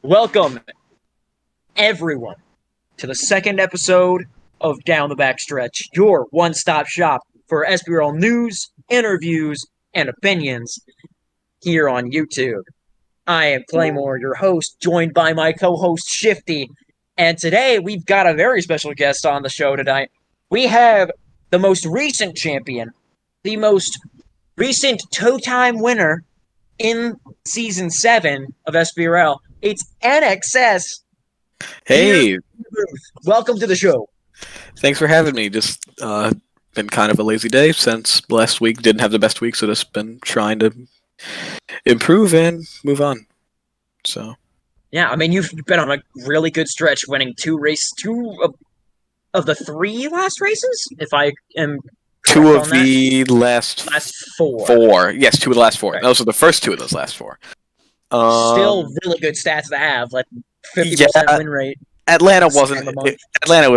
Welcome, everyone, to the second episode of Down the Backstretch, your one stop shop for SBRL news, interviews, and opinions here on YouTube. I am Claymore, your host, joined by my co host, Shifty. And today we've got a very special guest on the show tonight. We have the most recent champion, the most recent toe time winner in season 7 of SBRL. It's NXS here in Hey, the booth. Welcome to the show. thanks for having me. Just been kind of a lazy day since last week. Didn't have the best week, so just been trying to improve and move on. So Yeah, I mean you've been on a really good stretch, winning two of the three last races, if I am two correct of on that. the last Last four, four. Yes, two of the last four. right? Those are the first two of those last four. Still Um, really good stats to have, like 50% yeah, win rate Atlanta span wasn't. of the month. Atlanta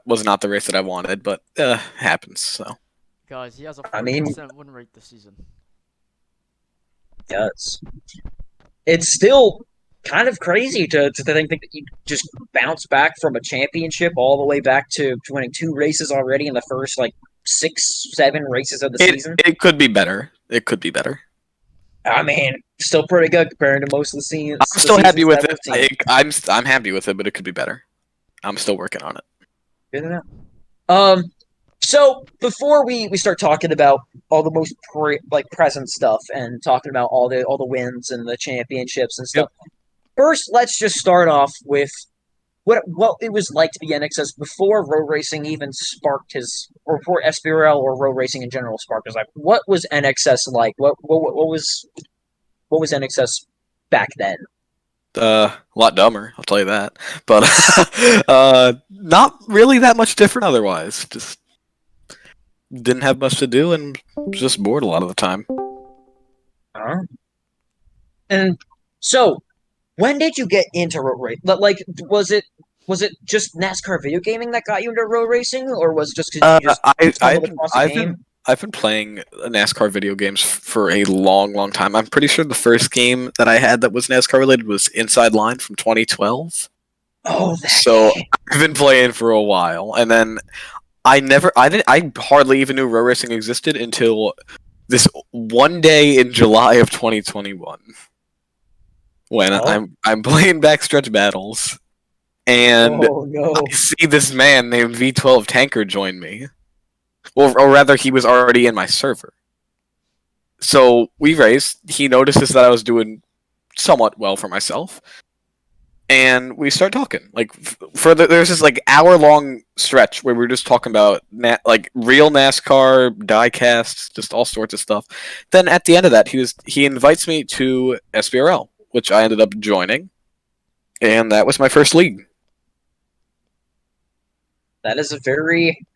was not the race that I wanted, but happens. So Guys, he has a I mean, 40% win rate this season. yes, it's still kind of crazy to think that you just bounce back from a championship all the way back to winning two races already in the first like 6, 7 races of the it season. it could be better. It could be better. I mean, still pretty good compared to most of the scenes. I'm The still happy seasons with that it. we've seen. I'm happy with it, but it could be better. I'm still working on it. Good enough. So before we start talking about all the most present stuff and talking about all the wins and the championships and Yep. stuff, first let's just start off with what it was like to be NXS before road racing even sparked his, or before SBRL or road racing in general sparked his life. What was NXS like? What was NXS back then? A lot dumber, I'll tell you that. But not really that much different otherwise. Just didn't have much to do and just bored a lot of the time. Huh? And so, when did you get into road racing? Like, was it just NASCAR video gaming that got you into road racing, or was it just because Uh, you just I stumbled across the I've game? been I've been playing NASCAR video games for a long, long time. I'm pretty sure the first game that I had that was NASCAR related was Inside Line from 2012. Oh, that So game. I've been playing for a while, and then I hardly even knew road racing existed until this one day in July of 2021 when Oh, I'm playing backstretch battles and oh no. I see this man named V12 Tanker join me. Or rather, he was already in my server. So we raced. He notices that I was doing somewhat well for myself, and we start talking. Like there's this like hour-long stretch where we were just talking about like real NASCAR, diecasts, just all sorts of stuff. Then at the end of that, he invites me to SBRL, which I ended up joining, and that was my first league. That is a very,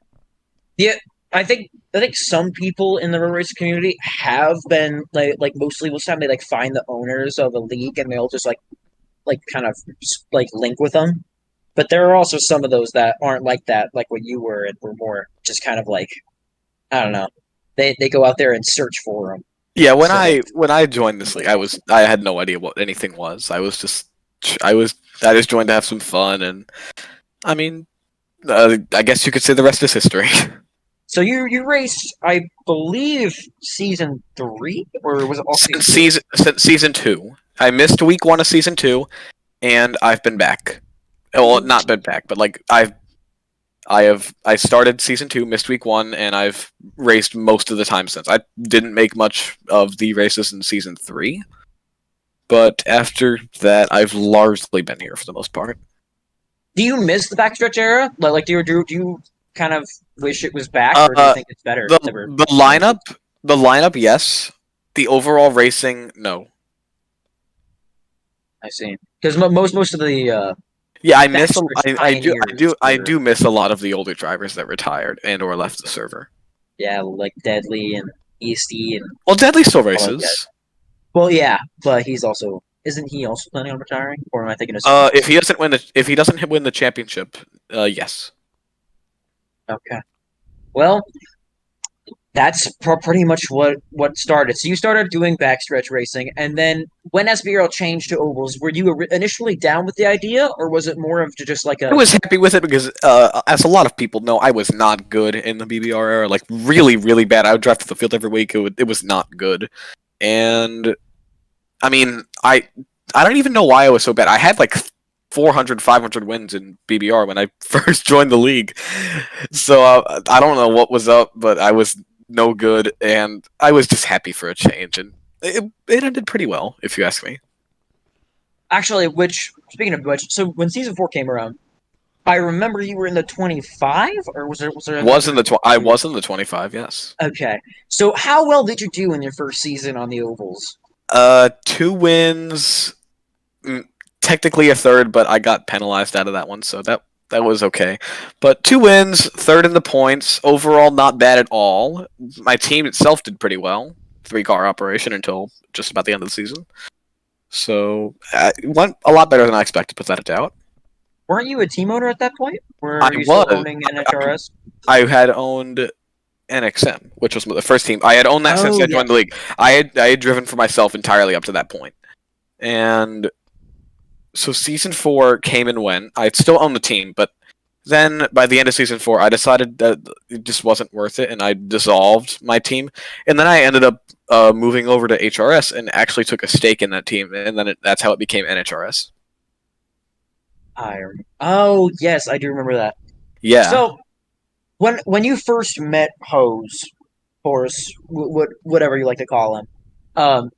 yeah. I think some people in the road racing community have been like mostly most time they like find the owners of a league and they'll just like kind of like link with them. But there are also some of those that aren't like that, like what you were, and were more just kind of like, I don't know. They go out there and search for them Yeah, instead of when I joined this league, I had no idea what anything was. I was I just joined to have some fun, and I mean, I guess you could say the rest is history. So you raced, I believe, season 3, or was it all season 2? Since season two, I missed week one of season two, and I've been back. Well, not been back, but like I started season two, missed week one, and I've raced most of the time since. I didn't make much of the races in season three, but after that, I've largely been here for the most part. Do you miss the backstretch era? Like, do you kind of wish it was back, or do you Uh, think it's better the to ever the change it? lineup, the lineup, yes. The overall racing, no. I see. Because most of the Yeah, I miss. backstretch I pioneers were, do miss a lot of the older drivers that retired and or left the server. yeah, like Deadly and Easty and Well, Deadly still all those guys. races. Well, yeah, but isn't he also planning on retiring? Or am I thinking of someone If else? he doesn't win the championship, yes. Okay. Well, That's pretty much what started. So you started doing backstretch racing, and then when SBRL changed to ovals, were you initially down with the idea, or was it more of just like I a was happy with it because, as a lot of people know, I was not good in the BBR era. Like, really, really bad. I would drive to the field every week. It was not good. And, I mean, I don't even know why I was so bad. I had, like, 400, 500 wins in BBR when I first joined the league. So, I don't know what was up, but I was no good, and I was just happy for a change. And it ended pretty well, if you ask me. actually? Which speaking of which, so when season 4 came around, I remember you were in the 25, or was there another? I was in the 25, yes. Okay, so how well did you do in your first season on the ovals? 2 wins, mm, technically a third, but I got penalized out of that one, so that was okay. But 2 wins, third in the points, overall not bad at all. My team itself did pretty well, 3-car operation until just about the end of the season. So it went a lot better than I expected, without a doubt. Weren't you a team owner at that point? I Were you still was. owning NHRS? I had owned NXM, which was the first team. I had owned that since Oh I yeah. joined the league. I had driven for myself entirely up to that point, and so season 4 came and went. I'd still own the team, but then by the end of season 4, I decided that it just wasn't worth it, and I dissolved my team. And then I ended up moving over to HRS and actually took a stake in that team, and then that's how it became NHRS. Oh yes, I do remember that. Yeah, So when you first met Hose, Horse, whatever you like to call him, um,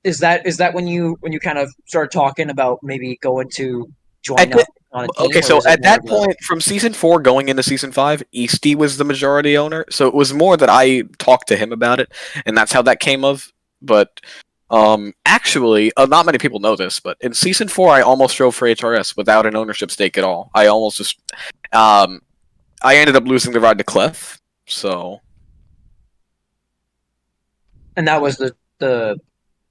is that when you kind of started talking about maybe going to at join the, up on a okay. team, or So was it at more of that a point, from season 4 going into season 5, Easty was the majority owner. So it was more that I talked to him about it, and that's how that came of. But actually, not many people know this, but in season 4, I almost drove for HRS without an ownership stake at all. I almost just, um, I ended up losing the ride to Clef. So and that was the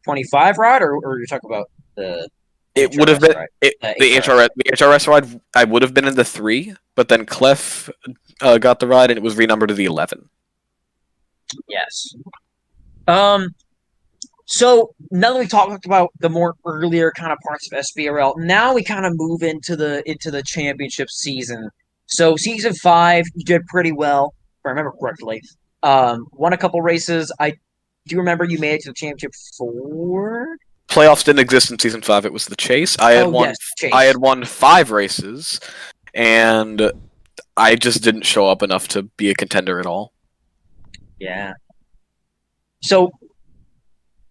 25 ride, or you're talking about the it would have HRS been ride, it, the HRS. The HRS ride. I would have been in the 3, but then Clef got the ride, and it was renumbered to the 11. Yes. Um. So now that we talked about the more earlier kind of parts of SBRL, now we kind of move into the championship season. So season 5, you did pretty well, if I remember correctly. Won a couple races. I do remember you made it to the championship 4. Playoffs didn't exist in season 5. It was the chase. Oh yes, I had Chase. won 5 races, and I just didn't show up enough to be a contender at all. Yeah. So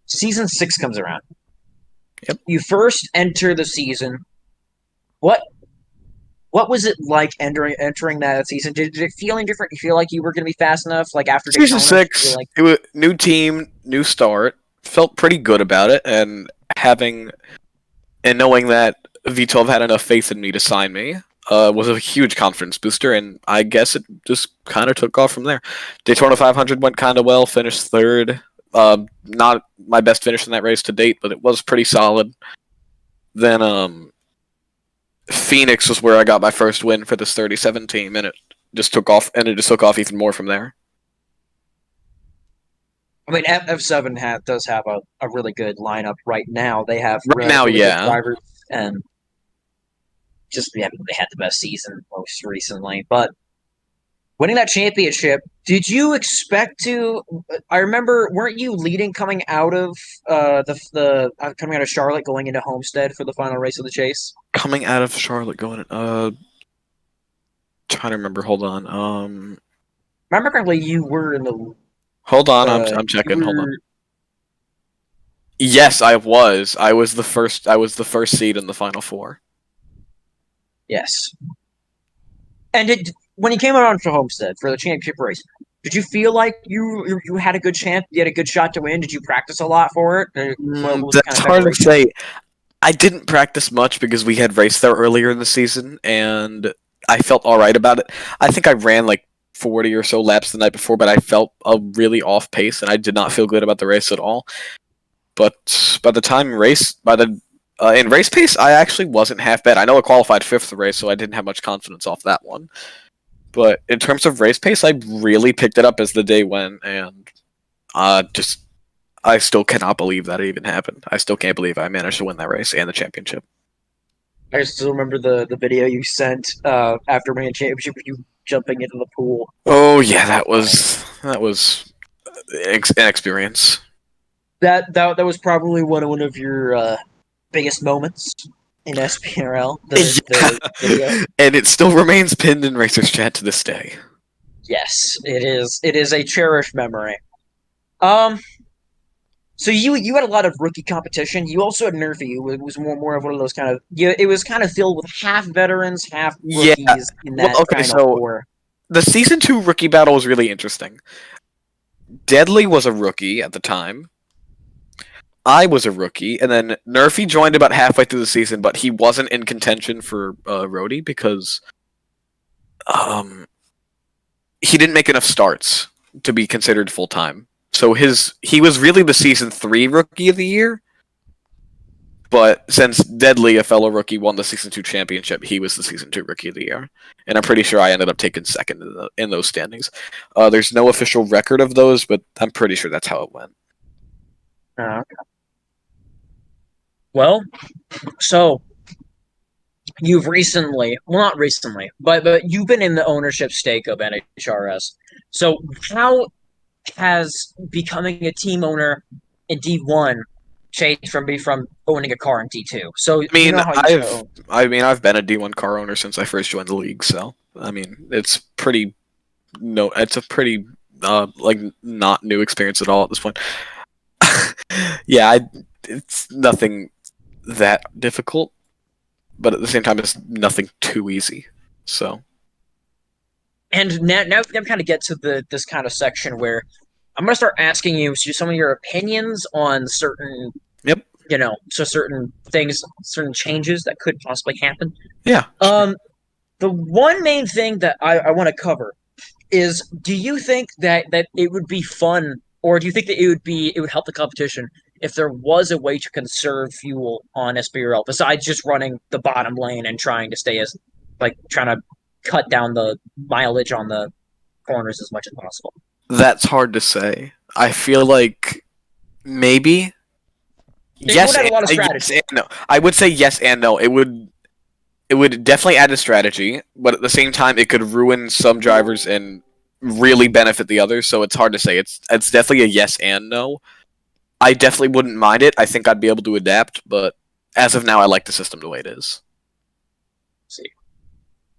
season 6 comes around. Yep. You first enter the season. What what was it like entering that season? Did it feel any different? You feel like you were going to be fast enough? Like after Season Daytona, did you feel 6, like it was new team, new start. Felt pretty good about it, and knowing that V12 had enough faith in me to sign me was a huge confidence booster, and I guess it just kind of took off from there. Daytona 500 went kind of well, finished third. Not my best finish in that race to date, but it was pretty solid. Then Phoenix was where I got my first win for this 37 team, and it just took off, even more from there. I mean, F7 does have a really good lineup right now. They have Right now, really good yeah. drivers, and just yeah, they had the best season most recently. But winning that championship, did you expect to? I remember, weren't you leading coming out of coming out of Charlotte, going into Homestead for the final race of the chase? Coming out of Charlotte, going trying to remember. Hold on. Remember correctly, you were in the Hold on. I'm you checking. Hold on. were Yes, I was. I was the first. I was the first seed in the final 4. yes. And when you came out onto Homestead for the championship race, did you feel like you had a good chance? You had a good shot to win. Did you practice a lot for it? What was the kind That's of hard to preparation? say. I didn't practice much because we had raced there earlier in the season, and I felt all right about it. I think I ran like 40 or so laps the night before, but I felt a really off pace, and I did not feel good about the race at all. But by the time race, by the in race pace, I actually wasn't half bad. I know I qualified 5th race, so I didn't have much confidence off that one. But in terms of race pace, I really picked it up as the day went, and just I still cannot believe that it even happened. I still can't believe I managed to win that race and the championship. I still remember the video you sent after winning a championship with you jumping into the pool. Oh yeah, that was an experience. That was probably one of your biggest moments in SPRL. The video. Yeah. And it still remains pinned in Racers Chat to this day. Yes, it is. It is a cherished memory. Um. So you had a lot of rookie competition. You also had Nerfy. It was more of one of those kind of yeah. It was kind of filled with half veterans, half Yeah. rookies in Well, that okay, final so four. the season 2 rookie battle was really interesting. Deadly was a rookie at the time. I was a rookie, and then Nerfy joined about halfway through the season, but he wasn't in contention for Rhodey because um, he didn't make enough starts to be considered full time. So he was really the season 3 rookie of the year, but since Deadly, a fellow rookie, won the season 2 championship, he was the season 2 rookie of the year, and I'm pretty sure I ended up taking second in those standings. There's no official record of those, but I'm pretty sure that's how it went. Okay. Well, so you've recently, well, not recently, but you've been in the ownership stake of NHRS. So how has becoming a team owner in D1 changed from owning a car in D2? So I you mean, know how you used to own. I've been a D1 car owner since I first joined the league, so I mean, it's pretty no, it's a pretty like not new experience at all at this point. Yeah, it's nothing that difficult, but at the same time, it's nothing too easy. So, And now we kind of get to this kind of section where I'm gonna start asking you some of your opinions on certain, yep, so certain things, certain changes that could possibly happen. yeah. Um, the one main thing that I want to cover is: do you think that it would be fun, or do you think that it would help the competition if there was a way to conserve fuel on SBRL besides just running the bottom lane and trying to stay as trying to cut down the mileage on the corners as much as possible? That's hard to say. I feel like maybe It would yes, add a lot of yes strategy. and no. I would say yes and no. It would definitely add a strategy, but at the same time, it could ruin some drivers and really benefit the others. So it's hard to say. It's definitely a yes and no. I definitely wouldn't mind it. I think I'd be able to adapt, but as of now, I like the system the way it is. See,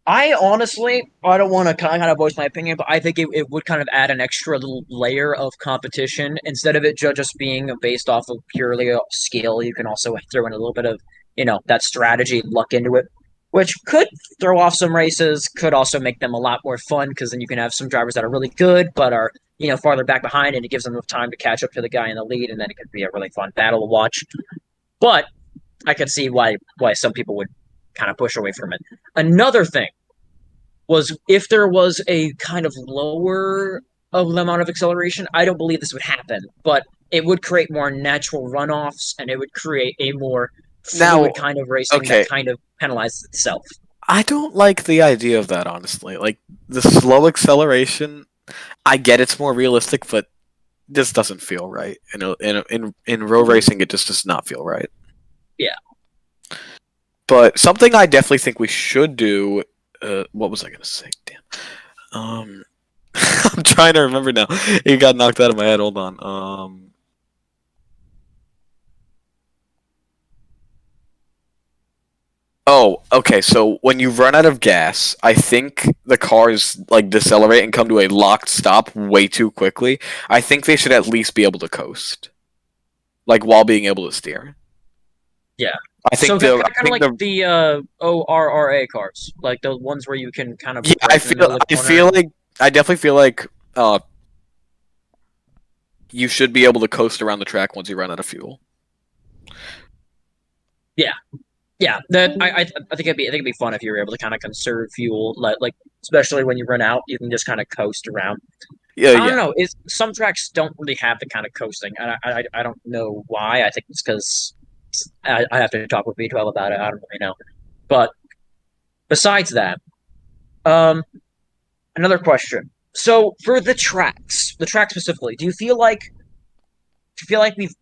I honestly, I don't want to kind of voice my opinion, but I think it would kind of add an extra little layer of competition instead of it just being based off of purely skill. You can also throw in a little bit of that strategy luck into it, which could throw off some races. Could also make them a lot more fun because then you can have some drivers that are really good but are farther back behind, and it gives them enough time to catch up to the guy in the lead, and then it could be a really fun battle to watch. But I could see why some people would kind of push away from it. Another thing was if there was a kind of lower of the amount of acceleration, I don't believe this would happen, but it would create more natural runoffs and it would create a more Now, fluid kind of racing that okay, kind of penalizes itself. I don't like the idea of that, honestly. Like the slow acceleration, I get it's more realistic, but this doesn't feel right. In road racing, it just does not feel right. Yeah. But something I definitely think we should do. What was I gonna say? Damn. I'm trying to remember now. It got knocked out of my head. Hold on. Oh, okay. So when you run out of gas, I think the cars like decelerate and come to a locked stop way too quickly. I think they should at least be able to coast, like while being able to steer. Yeah. I So think kind the I of think like the the ORRA cars, like the ones where you can kind of yeah. I brake in the feel middle of the I corner. feel like I definitely feel like you should be able to coast around the track once you run out of fuel. Yeah, yeah. That I think it'd be fun if you were able to kind of conserve fuel, like especially when you run out, you can just kind of coast around. Yeah, I don't yeah. know. Some tracks don't really have the kind of coasting, and I don't know why. I think it's because I have to talk with B12 about it. I don't really know. But besides that, um, another question. So for the tracks specifically, do you feel like we've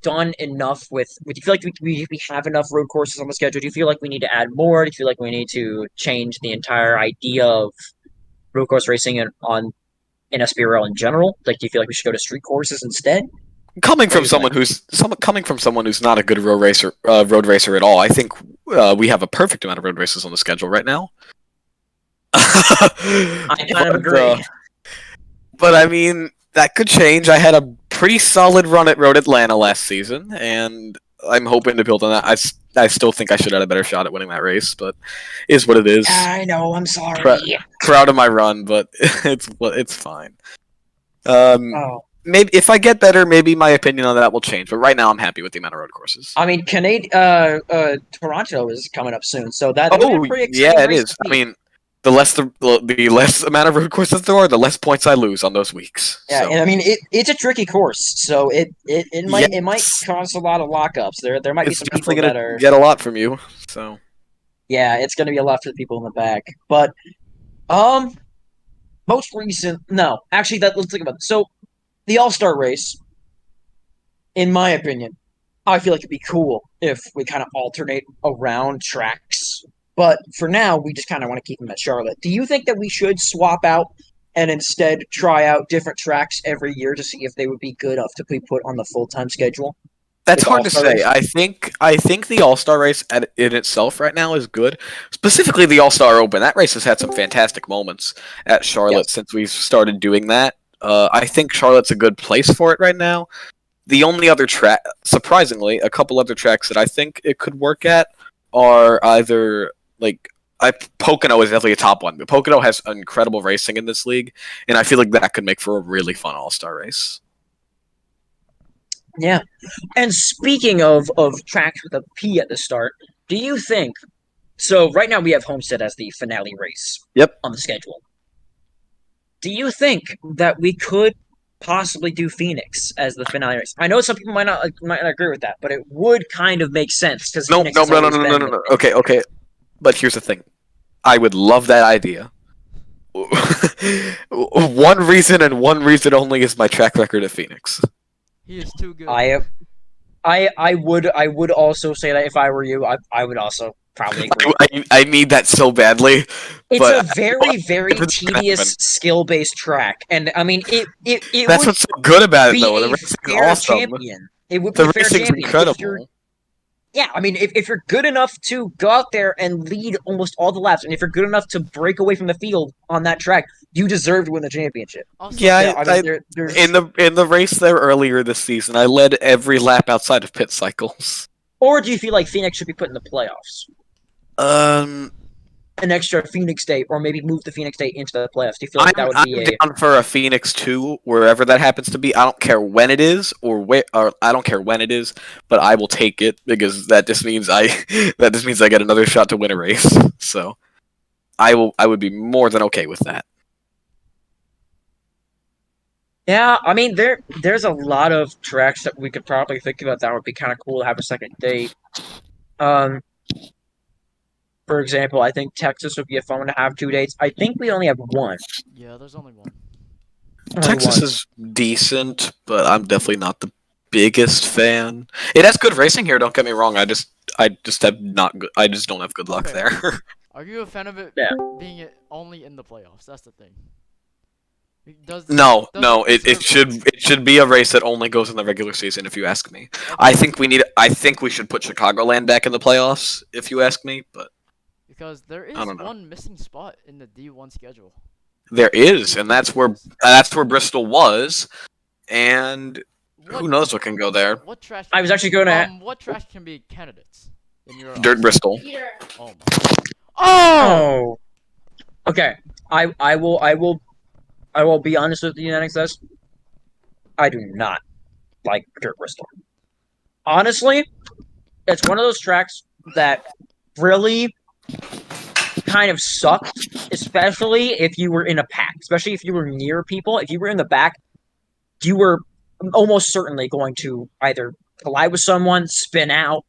done enough with? Do you feel like we have enough road courses on the schedule? Do you feel like we need to add more? Do you feel like we need to change the entire idea of road course racing in SPRL in general? Like, do you feel like we should go to street courses instead? Coming What do from you think? someone who's not a good road racer at all, I think we have a perfect amount of road races on the schedule right now. I kind of agree. But I mean, that could change. I had a pretty solid run at Road Atlanta last season, and I'm hoping to build on that. I still think I should have had a better shot at winning that race, but is what it is. I know. I'm Pr- sorry. Proud of my run, but it's fine. Um, Oh, maybe if I get better, maybe my opinion on that will change. But right now, I'm happy with the amount of road courses. I mean, Toronto is coming up soon, so that'll be a Oh pretty yeah, exciting it race to is. I see. mean, the less amount of road courses there are, the less points I lose on those weeks. Yeah, So and I mean it's a tricky course, so it might yes, cause a lot of lockups. There might be it's some definitely people gonna that are get a lot from you. So yeah, it's gonna be a lot for the people in the back. But um most recent no, actually that let's think about it. So the All-Star race, in my opinion, I feel like it'd be cool if we kind of alternate around tracks. But for now, we just kind of want to keep them at Charlotte. Do you think that we should swap out and instead try out different tracks every year to see if they would be good enough to be put on the full-time schedule that's with the hard to All-Star say. race? I think the All Star race in itself right now is good. Specifically, the All Star Open. That race has had some fantastic moments at Yes. Charlotte since we've started doing that. I think Charlotte's a good place for it right now. The only other track, surprisingly, a couple other tracks that I think it could work at are either like Pocono is definitely a top one, but Pocono has incredible racing in this league, and I feel like that could make for a really fun All Star race. Yeah. And speaking of tracks with a P at the start, do you think so right now we have Homestead as the finale race Yep. on the schedule. Do you think that we could possibly do Phoenix as the finale race? I know some people might not agree with that, but it would kind of make sense because No, Phoenix no, has no, no, always no, no, been no, the no. finish. Okay, okay. But here's the thing. I would love that idea. One reason and one reason only is my track record at Phoenix. He is too good. I would also say that if I were you, I would also probably agree. I need that so badly, It's but a very very it's gonna tedious happen. skill based track, and I mean it That's would what's so good about it, be though. The a racing's fair awesome. champion. It would be a The fair racing's champion if you're incredible. yeah, I mean, if you're good enough to go out there and lead almost all the laps, and if you're good enough to break away from the field on that track, you deserve to win the championship. Also, Yeah, Yeah, I mean, there's in the race there earlier this season, I led every lap outside of pit cycles. or do you feel like Phoenix should be put in the playoffs? Um, An extra Phoenix Day, or maybe move the Phoenix Day into the playoffs. Do you feel like that would I'm be a down for a Phoenix 2 wherever that happens to be. I don't care when it is or I don't care when it is, but I will take it because that just means I get another shot to win a race. So I would be more than okay with that. yeah? I mean, there's a lot of tracks that we could probably think about that would be kind of cool to have a second day. Um, for example, I think Texas would be a fun one to have 2 dates. I think we only have one. yeah, there's only one. Only Texas one. is decent, but I'm definitely not the biggest fan. It has good racing here, don't get me wrong. I just have not good I just don't have good luck Okay. there. Are you a fan of it Yeah. being only in the playoffs? That's the thing. No, does no, it it deserve- should be a race that only goes in the regular season if you ask me. Okay, I think we should put Chicagoland back in the playoffs if you ask me, but because there I is don't know. one missing spot in the D1 schedule. There is, and that's where Bristol was, and What who knows what can go there. what trash? I was actually going to. What trash can be candidates in your Dirt Bristol. Oh my. Oh! Oh. Okay. I will be honest with you, NXS. I do not like Dirt Bristol. Honestly, it's one of those tracks that really kind of sucked, especially if you were in a pack, especially if you were near people. If you were in the back, you were almost certainly going to either collide with someone, spin out.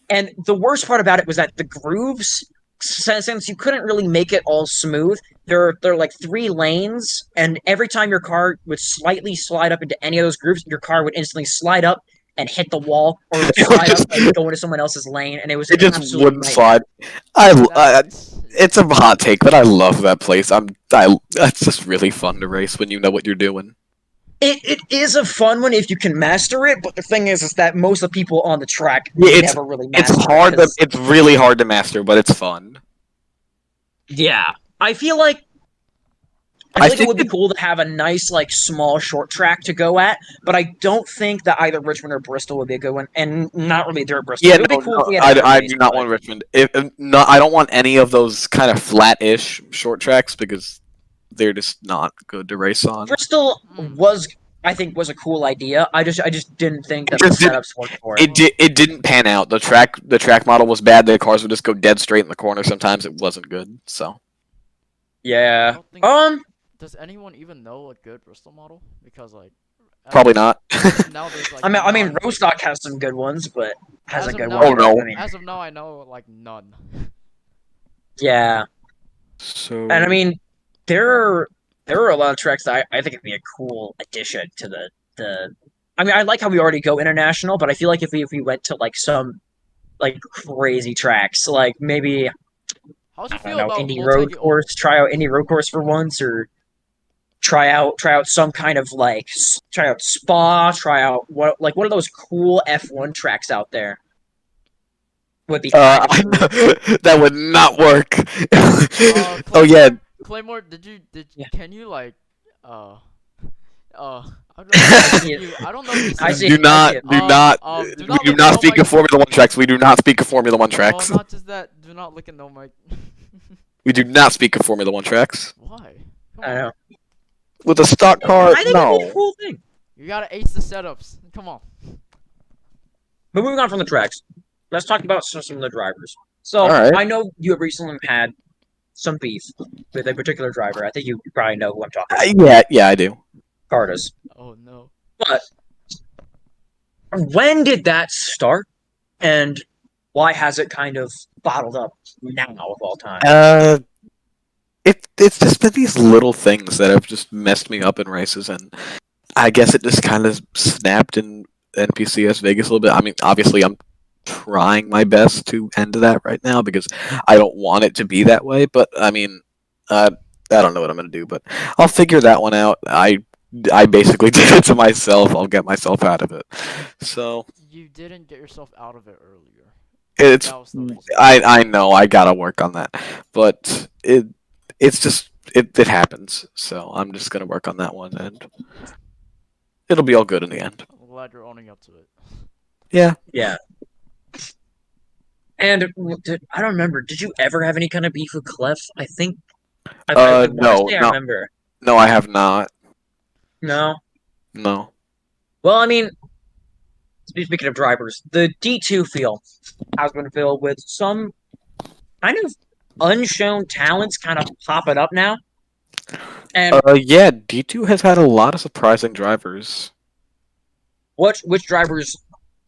And the worst part about it was that the grooves since you couldn't really make it all smooth, there are like 3 lanes, and every time your car would slightly slide up into any of those groups, your car would instantly slide up and hit the wall, or it would It would slide up just and go into someone else's lane, and it was it an just absolute wouldn't nightmare. slide. I That's it's a hot take, but I love that place. It's just really fun to race when you know what you're doing. It is a fun one if you can master it, but the thing is that most of the people on the track Yeah, never really master it hard. because It's really hard to master, but it's fun. yeah, I feel like I it think would be cool to have a nice, like, small short track to go at, but I don't think that either Richmond or Bristol would be a good one, and not really dirt Bristol. yeah, It would be no, cool if no, we had a dirt I race, do not but want Richmond. No, I don't want any of those kind of flat-ish short tracks because they're just not good to race on. Bristol hmm. I think, was a cool idea. I just didn't think It that the just didn't. setups worked for it. It didn't pan out. The track model was bad. The cars would just go dead straight in the corner. Sometimes it wasn't good. So I Yeah. don't think. Does anyone even know a good Bristol model? Because like, probably not. as of now, there's like I mean, none. Rostock has some good ones, but As hasn't of good now, one. Oh, no. I mean, as of now, I know like none. yeah. And I So mean, there are a lot of tracks that I think would be a cool addition to the. I mean, I like how we already go international, but I feel like if we went to like some like crazy tracks, like maybe How does I it don't feel know, about indie road multi? Oh, course, try out indie road course for once, or try out some kind of like try out Spa, try out what are those cool F1 tracks out there? Would be kind of I cool. know that would not work. Oh Claymore. yeah, Claymore, did Yeah, can you like uh how do I I explain see to it. you? I don't know if this I is see it. I see it. do we not do look at not no speak mic. of Formula One tracks. We do not speak of Formula One No, tracks. not just that. Do not look at no mic. We do not speak of Formula One tracks. Why? Come I don't on. know. With a stock car, I think it'd be a no. cool thing. You gotta ace the setups. Come on. But moving on from the tracks, let's talk about some of the drivers. All So right. I know you have recently had some beef with a particular driver. I think you probably know who I'm talking about, Yeah, I do. Cardis. Oh no. But when did that start, and why has it kind of bottled up now of all time? Uh, it's just been these little things that have just messed me up in races, and I guess it just kind of snapped in NPCS Vegas a little bit. I mean, obviously, I'm trying my best to end that right now because I don't want it to be that way. But I mean, I don't know what I'm gonna do, but I'll figure that one out. I basically did it to myself. I'll get myself out of it. So You didn't get yourself out of it earlier. it's That was the reason. I know I gotta work on that, but it's just it happens. So I'm just gonna work on that one, and it'll be all good in the end. I'm glad you're owning up to it. Yeah. Yeah. And I don't remember. Did you ever have any kind of beef with Clef? I think I want to No, say I no, remember. no. I have not. No. No. Well, I mean, speaking of drivers, the D2 field has been filled with some kind of unshown talents kind of popping up now. And Yeah. D2 has had a lot of surprising drivers. which drivers,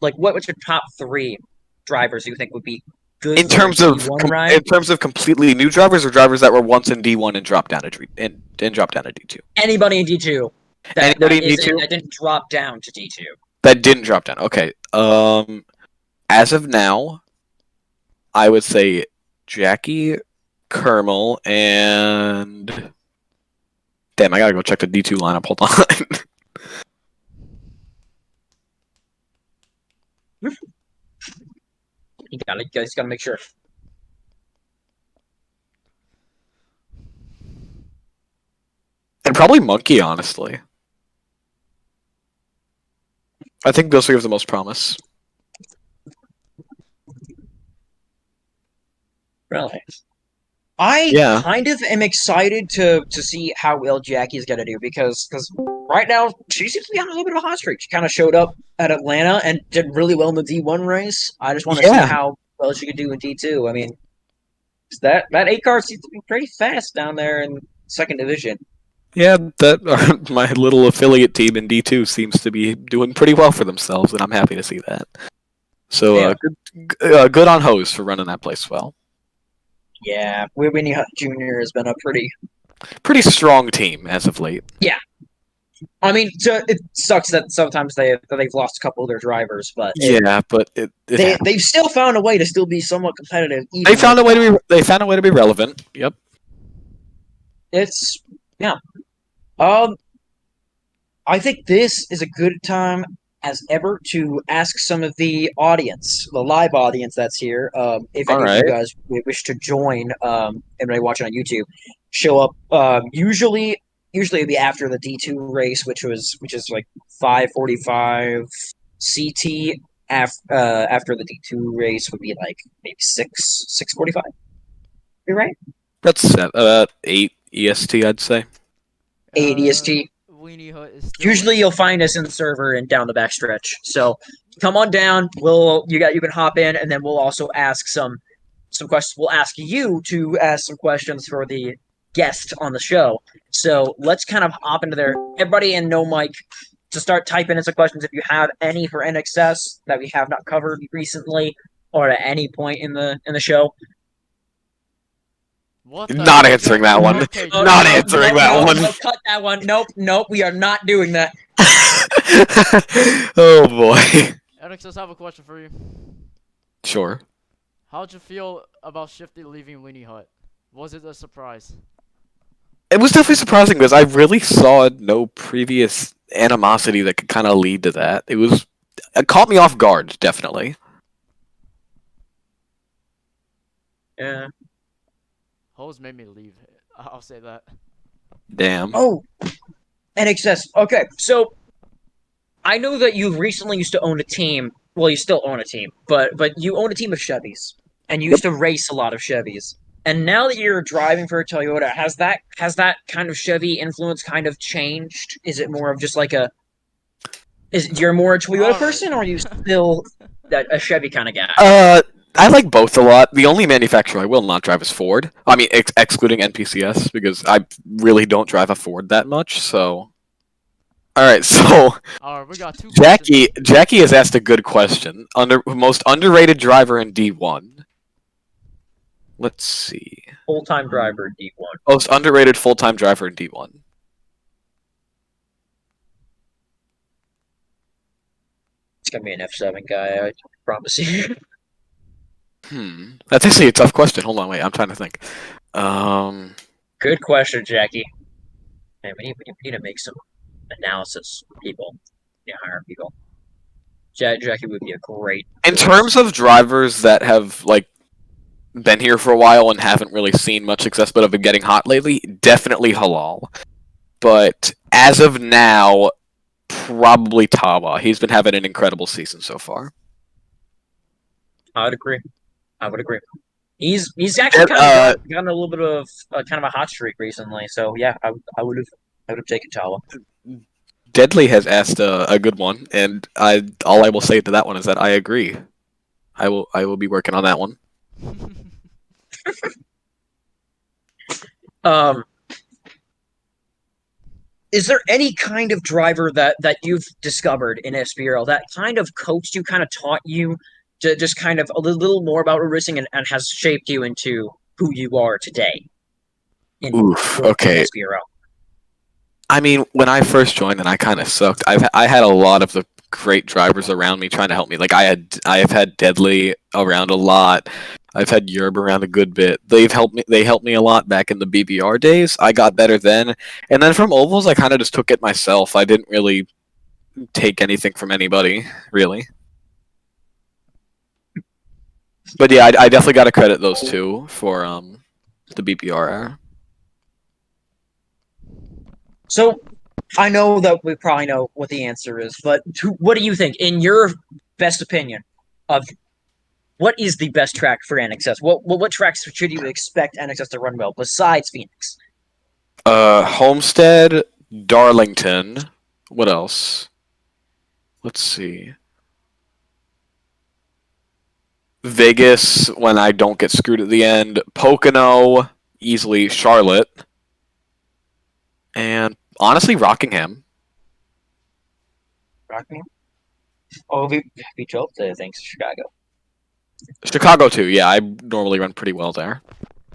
like, what's your top 3 drivers you think would be good In for a terms of D1 ride? completely new drivers or drivers that were once in D1 and dropped down to and dropped down to D2. Anybody in D2 Anybody in D2 that didn't drop down to D2. that didn't drop down? Okay. As of now, I would say Jackie, Kermel, and damn, I gotta go check the D2 lineup. Hold on. You guys gotta make sure. And probably Monkey, honestly. I think those 3 have the most promise. Really? I Yeah. kind of am excited to see how well Jackie's gonna do because right now she seems to be on a little bit of a hot streak. She kind of showed up at Atlanta and did really well in the D1 race. I just want to see Yeah. how well she could do in D2. I mean, that 8 car seems to be pretty fast down there in second division. Yeah, that my little affiliate team in D2 seems to be doing pretty well for themselves, and I'm happy to see that. So Yeah. good on Hose for running that place well. Yeah, Winnie Hunt Jr. has been a Pretty strong team as of late. yeah. I mean, so it sucks that sometimes they've lost a couple of their drivers, but Yeah, but it happened. they've still found a way to still be somewhat competitive, They even with found a way that. to be. They found a way to be relevant. Yep. It's yeah. Um, I think this is a good time as ever to ask some of the audience, the live audience that's here, if All any of you right. guys wish to join, anybody watching on YouTube, show up. Usually it'd be after the D2 race, which is like 5:45 CT. After the D2 race would be like maybe 6:45. You're right. That's 8 EST, I'd say. 8 EST. Weenie Hut is still. Usually you'll find us in the server and down the backstretch. So come on down. You can hop in, and then we'll also ask some questions. We'll ask you to ask some questions for the guest on the show. So let's kind of hop into there. Everybody in No Mic to start typing in some questions if you have any for NXS that we have not covered recently or at any point in the show. What the Not heck? answering that one. Okay, Oh, Not Jack. answering that one. no, cut that one. Nope, we are not doing that. Oh boy. NXS, I have a question for you. Sure. How'd you feel about Shifty leaving Weenie Hut? Was it a surprise? It was definitely surprising because I really saw no previous animosity that could kind of lead to that. It caught me off guard, definitely. Yeah. Hose made me leave. I'll say that. Damn. Oh, NXS. Okay, so I know that you recently used to own a team. Well, you still own a team, but you own a team of Chevys, and you Yep. used to race a lot of Chevys. And now that you're driving for a Toyota, has that kind of Chevy influence kind of changed? Is it more of just like you're more a Toyota Alright. person, or are you still a Chevy kind of guy? I like both a lot. The only manufacturer I will not drive is Ford. I mean, excluding NPCS because I really don't drive a Ford that much. So, all right. So Alright, we got two questions. Jackie has asked a good question. Most underrated driver in D1. Let's see. Full-time driver D1. Most underrated full-time driver in D1. It's gonna be an F7 guy, I promise you. That's actually a tough question. Hold on, wait. I'm trying to think. Good question, Jackie. Man, we need to make some analysis, people. Yeah, hire people. Jackie would be a great In choice. terms of drivers that have like been here for a while and haven't really seen much success but have been getting hot lately, definitely Halal. But as of now, probably Tawa. He's been having an incredible season so far. I would agree. I would agree. He's actually kind of gotten a little bit of kind of a hot streak recently. So yeah, I would have taken Tawa. Deadly has asked a good one, and all I will say to that one is that I agree. I will be working on that one. Um, is there any kind of driver that you've discovered in SBRL that kind of coached you, kind of taught you to just kind of a little more about racing and has shaped you into who you are today in Oof. in Okay. SBRL? I mean, when I first joined, and I kind of sucked. I had a lot of the great drivers around me trying to help me. Like I have had Deadly around a lot. I've had Yerb around a good bit. They've helped me. They helped me a lot back in the BBR days. I got better then, and then from ovals, I kind of just took it myself. I didn't really take anything from anybody, really. But yeah, I definitely got to credit those two for the BBR era. So I know that we probably know what the answer is, but what do you think, in your best opinion, of what is the best track for NXS? What tracks should you expect NXS to run well besides Phoenix? Homestead, Darlington. What else? Let's see. Vegas when I don't get screwed at the end. Pocono, easily Charlotte. And honestly, Rockingham. Rockingham? Oh, we drove to, thanks, Chicago. Chicago too, yeah, I normally run pretty well there.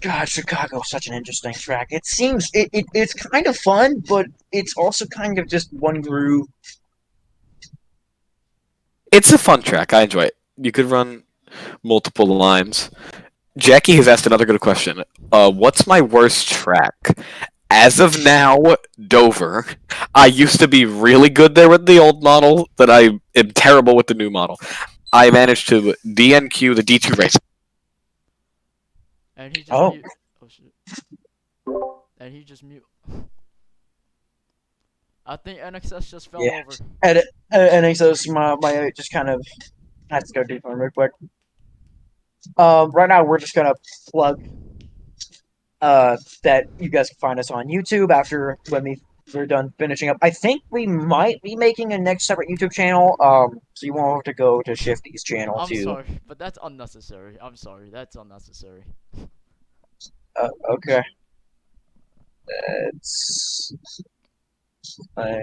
God, Chicago's such an interesting track. It seems it's kind of fun, but it's also kind of just one groove. It's a fun track. I enjoy it. You could run multiple lines. Jackie has asked another good question. What's my worst track? As of now, Dover. I used to be really good there with the old model, but I am terrible with the new model. I managed to DNQ the D2 race. And he just Oh, mute. Oh shit. And he just mute. I think NXS just fell yeah. over. And Exos, my just kind of I have to go deep on real quick. Right now we're just gonna plug that you guys can find us on YouTube after we're done finishing up. I think we might be making a next separate YouTube channel. So you won't have to go to Shifty's channel I'm too. sorry, but that's unnecessary. I'm sorry, that's unnecessary. Okay. It's uh,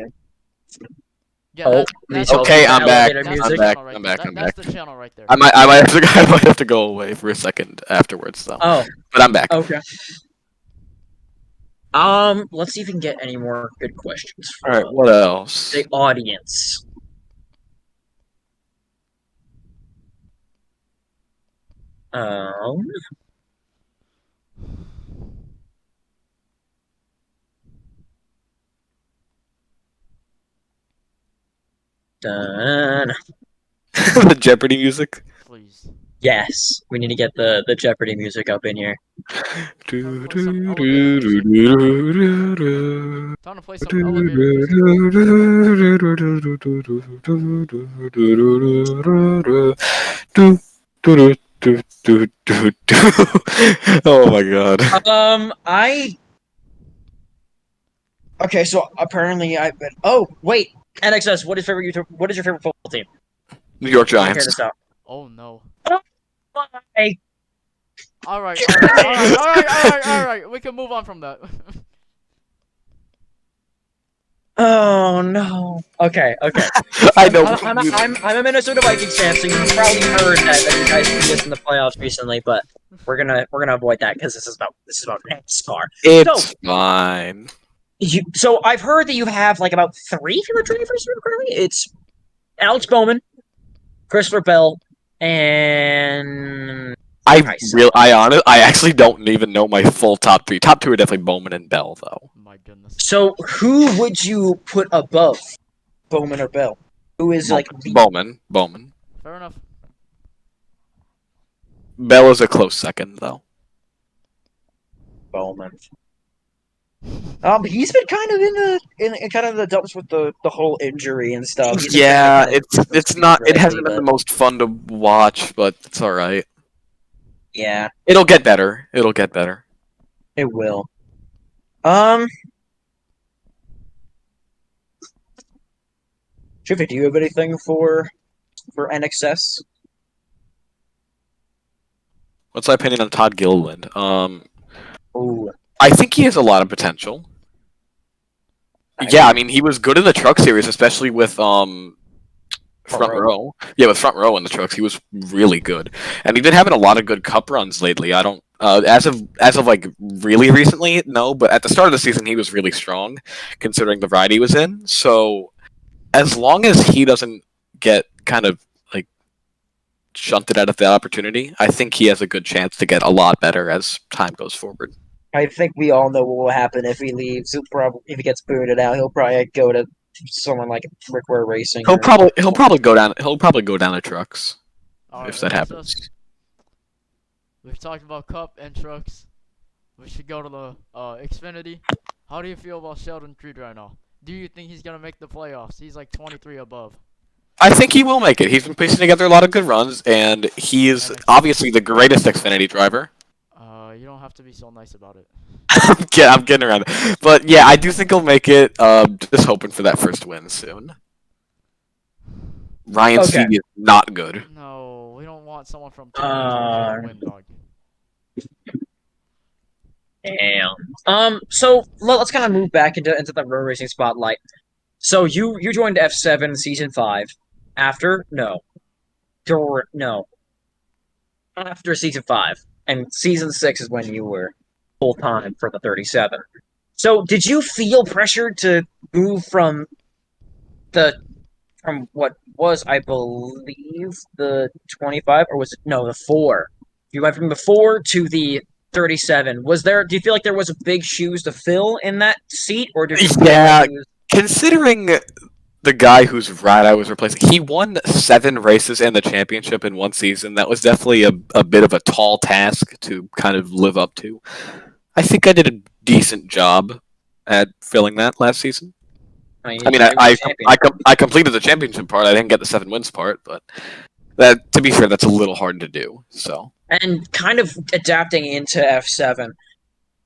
Yeah, oh, that's the Okay, channel. I'm back. elevator That's the I'm music. back. channel right I'm there. back. I'm That's back. the channel right there. I might have to I might have to go away for a second afterwards though. Oh, But I'm back. okay. Let's see if we can get any more good questions All right. from What else? the audience. Um, dun. The Jeopardy music. Please. Yes, we need to get the Jeopardy music up in here. Time to play some elevator music. Time to play some elevator music. Oh my god. I okay. So apparently, oh wait, NXS. What is favorite YouTube? What is your favorite football team? New York Let me hear Giants. this out. Oh no. Oh my Alright, alright, alright, alright, alright, alright. We can move on from that. Oh no. Okay, okay. I I'm know. I'm a Minnesota Vikings fan, so you probably heard that you guys beat us in the playoffs recently, but we're gonna avoid that because this is about NASCAR. So It's fine. so I've heard that you have like about three favorite drivers currently. It's Alex Bowman, Christopher Bell, and Tyson. I actually don't even know my full top three. Top two are definitely Bowman and Bell, though. My goodness. So who would you put above Bowman or Bell? Who is like the Bowman. Fair enough. Bell is a close second, though. Bowman? He's been kind of in kind of the dumps with the whole injury and stuff. He's been trying to Yeah, kind of do it's some not. speed It lately, hasn't been the but most fun to watch, but it's all right. yeah, It'll get better. It'll get better. it will. Um, Shiffy, do you have anything for NXS? What's my opinion on Todd Gilliland? Oh, I think he has a lot of potential. Yeah, I mean, he was good in the truck series, especially with front row. row. Yeah, with front row in the trucks, he was really good, and he's been having a lot of good cup runs lately. I don't as of like really recently, no, but at the start of the season, he was really strong, considering the ride he was in. So as long as he doesn't get kind of like shunted out of the opportunity, I think he has a good chance to get a lot better as time goes forward. I think we all know what will happen if he leaves. He'll probably if he gets booted out, he'll probably go to someone like Rickware Racing He'll or probably he'll probably go down he'll probably go down to trucks Alright, if that NXS. happens. We've talked about Cup and trucks. We should go to the Xfinity. How do you feel about Sheldon Creed right now? Do you think he's gonna make the playoffs? He's like 23 above. I think he will make it. He's been piecing together a lot of good runs, and he is NXS. obviously the greatest Xfinity driver. You don't have to be so nice about it. I'm getting around it. But yeah, I do think he'll make it. Just hoping for that first win soon. Ryan Okay. Seavey is not good. No, we don't want someone from Team Georgia to win, dog. damn. So let's kind of move back into the road racing spotlight. So you joined F7 season 5 after no. No. After season 5. and season 6 is when you were full time for the 37. So, did you feel pressured to move the from what was, I believe, the 25, or was it no, the 4? You went from the 4 to the 37. Was there? Do you feel like there was a big shoes to fill in that seat, or did you feel like Yeah, it was? considering the guy whose ride I was replacing, he won 7 races in the championship in one season. That was definitely a bit of a tall task to kind of live up to. I think I did a decent job at filling that last season. I I mean, mean, you were champion. I completed the championship part. I didn't get the 7 wins part, but that, to be fair, that's a little hard to do. So And kind of adapting into F7.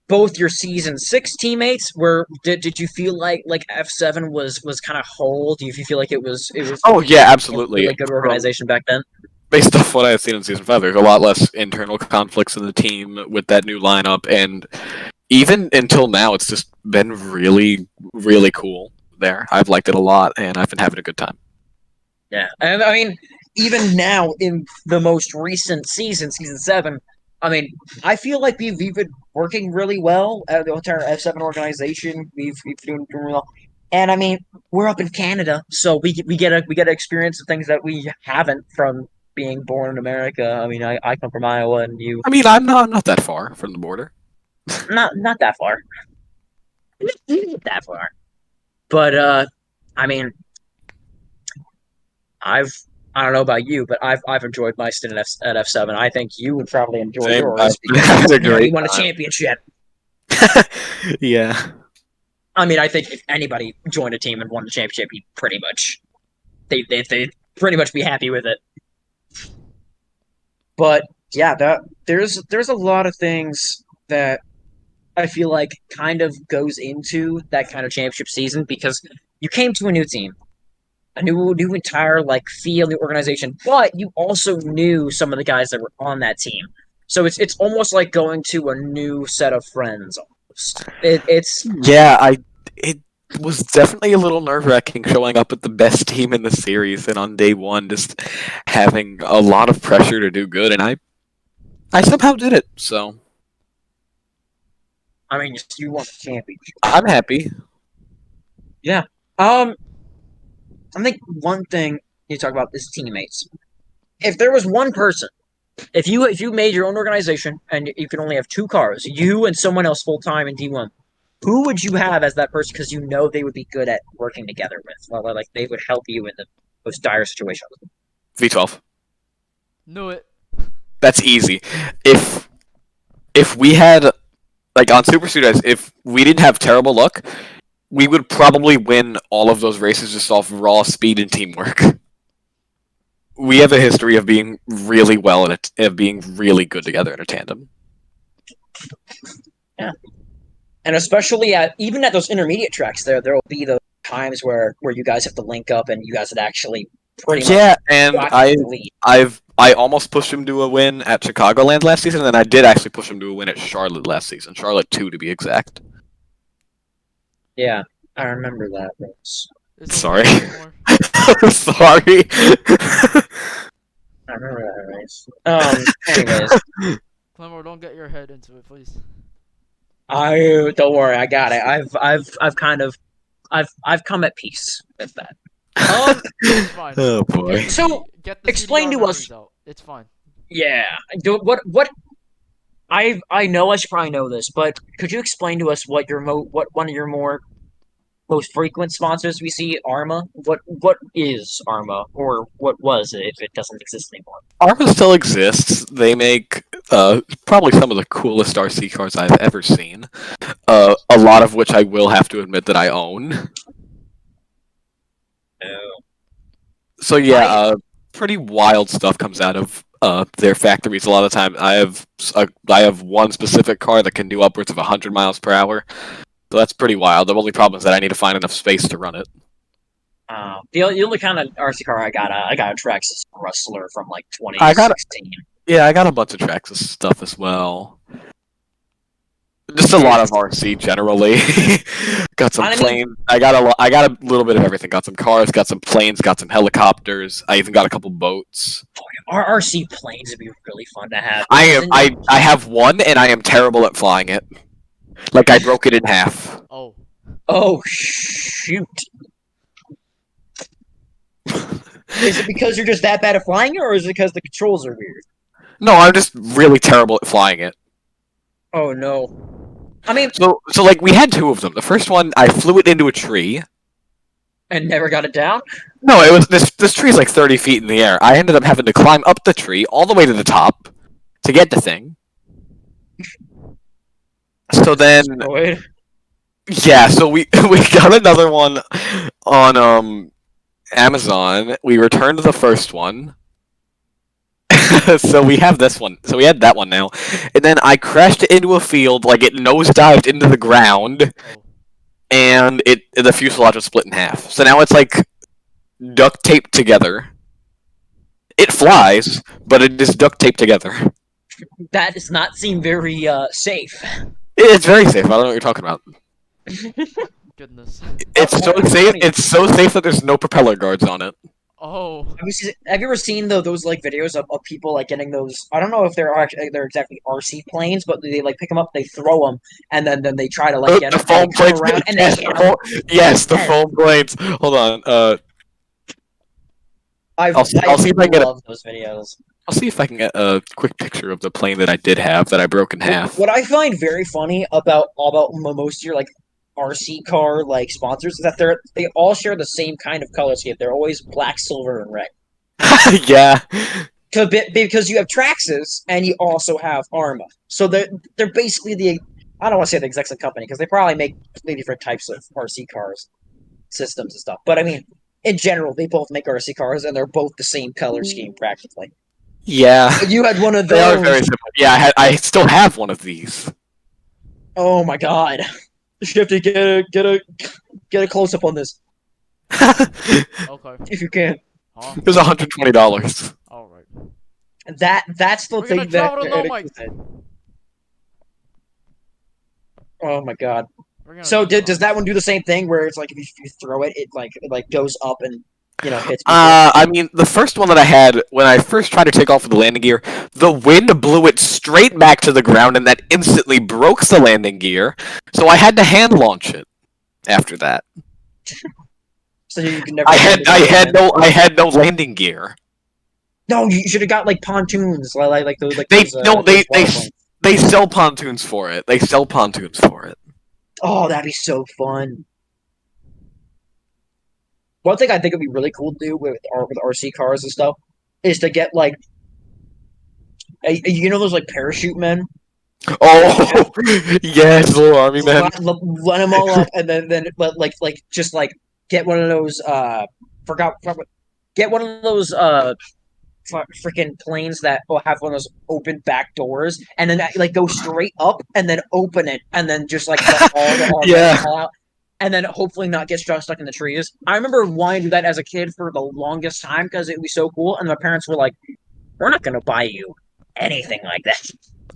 Both your season 6 teammates were. Did you feel like F7 was kind of whole? Do you feel like it was oh yeah, a absolutely. really good From organization back then? based off what I had seen in season 5, there's a lot less internal conflicts in the team with that new lineup, and even until now, it's just been really, really cool there. I've liked it a lot, and I've been having a good time. Yeah, and I mean, even now in the most recent season, season 7, I mean, I feel like we've been working really well. The entire F7 organization, we've been doing well, and I mean, we're up in Canada, so we get to experience the things that we haven't from being born in America. I mean, I come from Iowa, and you I mean, I'm not that far from the border. not that far, not that far, but I mean, I've I don't know about you, but I've enjoyed my stint at F7. I think you would probably enjoy Same. I've yours because had a you great won a time. championship. Yeah. I mean, I think if anybody joined a team and won the championship, he'd pretty much they pretty much be happy with it. But yeah, there's a lot of things that I feel like kind of goes into that kind of championship season because you came to a new team, a new entire like feel, new organization, but you also knew some of the guys that were on that team. So it's almost like going to a new set of friends almost. It's Yeah, it was definitely a little nerve-wracking showing up with the best team in the series and on day one just having a lot of pressure to do good, and I somehow did it. So I mean you won the championship. I'm happy. Yeah. I think one thing you talk about is teammates. If there was one person, if you made your own organization and you could only have 2 cars, you and someone else full time in D1, who would you have as that person? Because you know they would be good at working together with. Well, like they would help you in the most dire situations. V12. Knew it. That's easy. If we had like on Super Studios, if we didn't have terrible luck, we would probably win all of those races just off raw speed and teamwork. We have a history of being really well at it, of being really good together in a tandem. Yeah, and especially at even at those intermediate tracks, there will be those times where you guys have to link up and you guys had actually pretty much Yeah, and got the lead. I almost pushed him to a win at Chicagoland last season, and then I did actually push him to a win at Charlotte last season. Charlotte 2 to be exact. Yeah, I remember that race. It's only Sorry. one more. Sorry. I remember that race. Anyways, Clemore, don't get your head into it, please. I don't worry, I got it. I've kind of I've come at peace with that. It's fine. Oh boy. So, Get the explain CDR to memories us. out. It's fine. Yeah, what I know I should probably know this, but could you explain to us what one of your more most frequent sponsors we see? Arma. What is Arma, or what was it if it doesn't exist anymore? Arma still exists. They make probably some of the coolest RC cars I've ever seen. A lot of which I will have to admit that I own. Oh. So yeah, I pretty wild stuff comes out of their factories. A lot of time, I have one specific car that can do upwards of 100 miles per hour. So that's pretty wild. The only problem is that I need to find enough space to run it. the only kind of RC car I got a Traxxas Rustler from like I got 2016. Yeah, I got a bunch of tracks of stuff as well. Just a lot of RC generally. Got some I mean, planes. I got a little bit of everything. Got some cars. Got some planes. Got some helicopters. I even got a couple boats. RC planes would be really fun to have. I have one, and I am terrible at flying it. Like I broke it in half. Oh, Oh shoot! Is it because you're just that bad at flying it, or is it because the controls are weird? No, I'm just really terrible at flying it. Oh no! I mean, So like we had two of them. The first one, I flew it into a tree. and never got it down. No, it was this tree is like 30 feet in the air. I ended up having to climb up the tree all the way to the top to get the thing. So then, Wait. yeah, so we we got another one on Amazon. We returned the first one. So we have this one. So we had that one now. And then I crashed it into a field, like it nosedived into the ground, oh. and the fuselage was split in half. So now it's like duct taped together. It flies, but it is duct taped together. That does not seem very safe. It's very safe. I don't know what you're talking about. Goodness. It's so That's safe. funny. It's so safe that there's no propeller guards on it. Oh. Have you ever seen those like videos of people like getting those? I don't know if they're exactly RC planes, but they like pick them up, they throw them, and then they try to like get The them, foam and they come planes. around and Yes, they the hit foam, yes, the Yes. foam planes. Hold on. I've I'll see if I can get. love those videos. I'll see if I can get a quick picture of the plane that I did have that I broke in half. What I find very funny about most of your like RC car like sponsors is that they all share the same kind of color scheme. They're always black, silver, and red. Yeah. Because you have Traxxas and you also have Arma, so they're basically the I don't want to say the exact same company because they probably make completely different types of RC cars systems and stuff. But I mean, in general, they both make RC cars and they're both the same color scheme practically. Yeah. But you had one of They are very those. similar. Yeah, I still have one of these. Oh my god! You have to get a close up on this It Okay. if you can. Huh? was $120. All right. That's the We're gonna thing that. travel to Low Mike. Oh my god! We're gonna So go does down. that one do the same thing where it's like if you throw it, it like goes up and hits people? I mean, the first one that I had when I first tried to take off with the landing gear, the wind blew it straight back to the ground, and that instantly broke the landing gear. So I had to hand launch it. After that, So you can never. I had no landing gear. No, you should have got like pontoons, like those They those, no those they water planes. they sell pontoons for it. They sell pontoons for it. Oh, that'd be so fun. One thing I think would be really cool to do with RC cars and stuff is to get like those like parachute men, Oh yes, little army man. line them all up, and then just like get one of those get one of those freaking planes that will have one of those open back doors, and then like go straight up and then open it, and then just like let all the armor Yeah. fall out, and then hopefully not get stuck in the trees. I remember wanting to do that as a kid for the longest time because it would be so cool, and my parents were like, "We're not gonna buy you anything like that."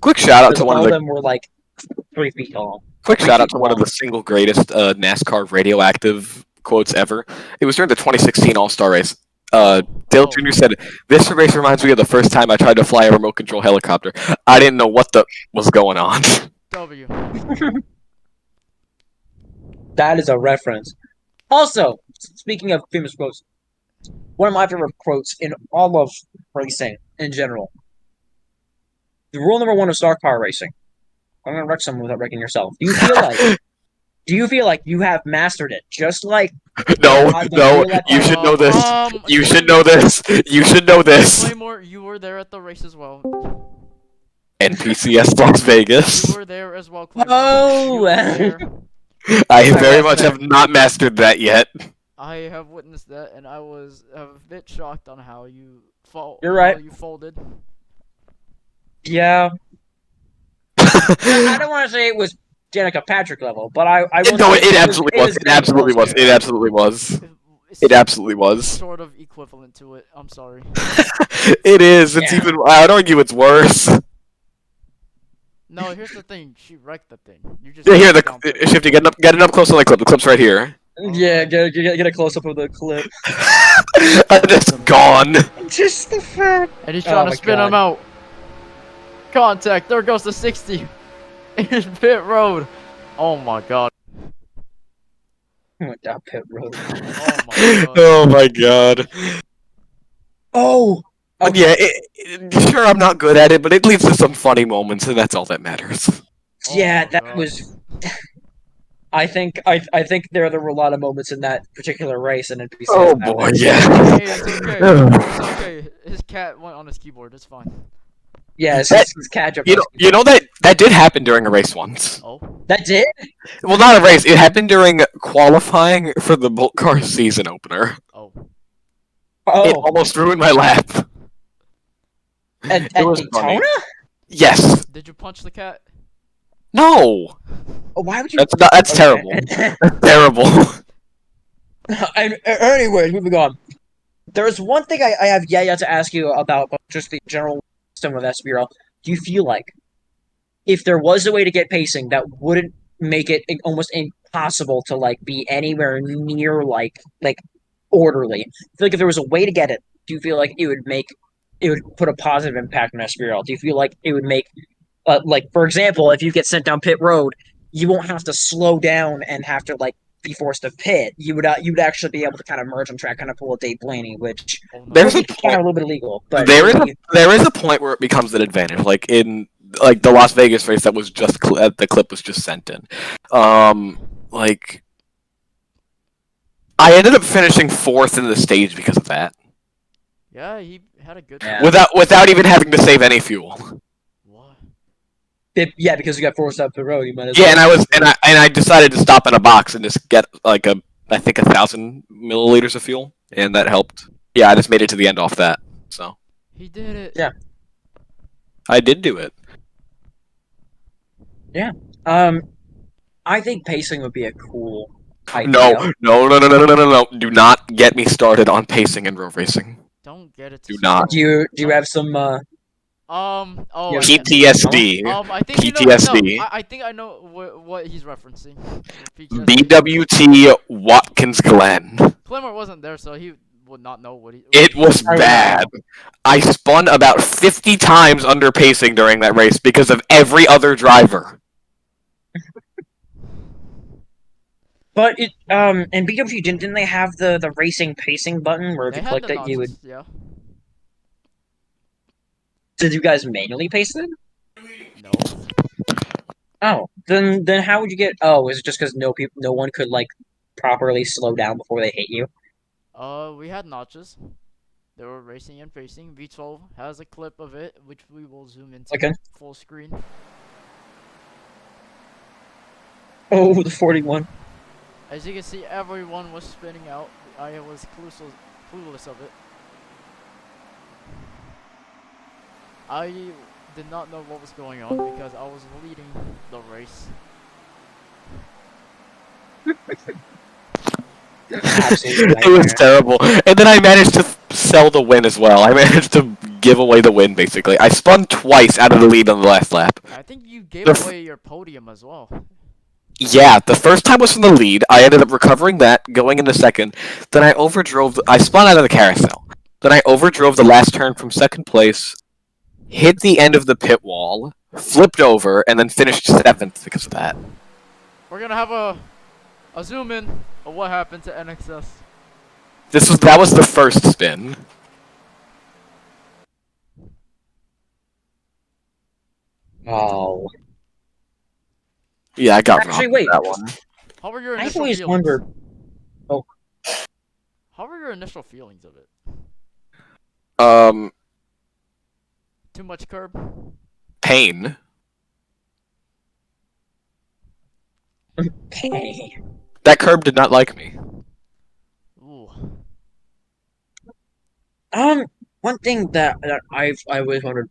Quick shout out Because to one all of of the them were like 3 feet tall. quick 3 shout out feet to one of long. the single greatest NASCAR radioactive quotes ever. It was during the 2016 All Star race. Dale Oh. Jr. said, "This race reminds me of the first time I tried to fly a remote control helicopter. I didn't know what the was going on." W. That is a reference. Also, speaking of famous quotes, one of my favorite quotes in all of racing in general. The rule number one of stock car racing. I'm gonna wreck someone without wrecking yourself. Do you feel like you have mastered it? Just like No, the no, real life you should know this. You should Claymore- know this. You should know this. Claymore, you were there at the race as well. NPCS Las You Vegas. were there as well, Claymore. Oh! You were there. I Right, very that's much fair. have not mastered that yet. I have witnessed that, and I was a bit shocked on how you You're right. How you folded. Yeah. I don't want to say it was Danica Patrick level, but I will No, say it absolutely was. It very absolutely close was. to It absolutely was. It's It absolutely was. sort of equivalent to it. I'm sorry. It is. It's Yeah. even. I'd argue it's worse. No, here's the thing. She wrecked the thing. You just Yeah, here, slowed down pit road. Shifty, get it up close on the clip. The clip's right here. Yeah, Alright. get a close up of the clip. I'm just gone. Just the fact. And he's Oh trying to my spin him God. out. Contact. There goes the 60. In pit road. Oh my god. Went down pit road. Oh my god. Oh my god. Oh. But Okay. yeah, sure, I'm not good at it, but it leads to some funny moments, and that's all that matters. Oh Yeah, my that god. was. I think there were a lot of moments in that particular race and NPC Oh as that boy, was. yeah. Hey, it's okay. It's okay. His cat went on his keyboard. It's fine. Yeah, That- his cat jumped You on know, his keyboard. that did happen during a race once. Oh. That did? Well, not a race. It happened during qualifying for the Bolt Car season opener. Oh. It Oh, almost ruined my lap. at It was Daytona? funny. Yes. Did you punch the cat? No. Oh, why would you? That's Okay. terrible. That's terrible. Anyways, moving on. There's one thing I have yet to ask you about just the general system of SBRL. Do you feel like if there was a way to get pacing that wouldn't make it almost impossible to like be anywhere near like orderly? I feel like if there was a way to get it, do you feel like it would put a positive impact on SBRL? Do you feel like it would make like for example, if you get sent down pit road, you won't have to slow down and have to like be forced to pit. You would actually be able to kind of merge on track, kind of pull a Dave Blaney, which Oh no. There's would a be kind point. of a little bit illegal. But There is a point where it becomes an advantage, like in the Las Vegas race that was just the clip was just sent in. Like I ended up finishing fourth in the stage because of that, Yeah, he had a good Yeah. without even having to save any fuel. What? yeah, because you got forced up the road, you might as Yeah, well. and I decided to stop in a box and just get like I think 1,000 milliliters of fuel, and that helped. Yeah, I just made it to the end off that, so He did it. Yeah. I did do it. Um, I think pacing would be a cool idea. No. Do not get me started on pacing and road racing. Don't get it. Do To not. Do you have some Oh. Yeah. I think. PTSD. I think you know. PTSD. No, I think I know what he's referencing. PTSD. BWT Watkins Glen. Clemmer wasn't there, so he would not know what he. It was I bad. I spun about 50 times under pacing during that race because of every other driver. But it in BWG didn't they have the racing pacing button where if They you had clicked the it you would notches, yeah. did you guys manually pace it? No. Oh, then how would you get? Oh, is it just because no one could like properly slow down before they hit you? We had notches. They were racing and pacing. V12 has a clip of it, which we will zoom into Okay. full screen. Oh, the 41. As you can see, everyone was spinning out. I was clueless of it. I did not know what was going on because I was leading the race. Absolutely. It was terrible. And then I managed to sell the win as well. I managed to give away the win, basically. I spun twice out of the lead on the last lap. I think you gave The f- away your podium as well. Yeah, the first time was from the lead. I ended up recovering that, going into second. Then I overdrove. I spun out of the carousel. Then I overdrove the last turn from second place, hit the end of the pit wall, flipped over, and then finished seventh because of that. We're gonna have a zoom in of what happened to NXS. That was the first spin. Oh, Yeah, I got actually, robbed wait. that one. How were your I've initial always feelings? wondered. Oh, How were your initial feelings of it? Um, Too much curb? pain. okay. That curb did not like me. Ooh. One thing that I've always wondered.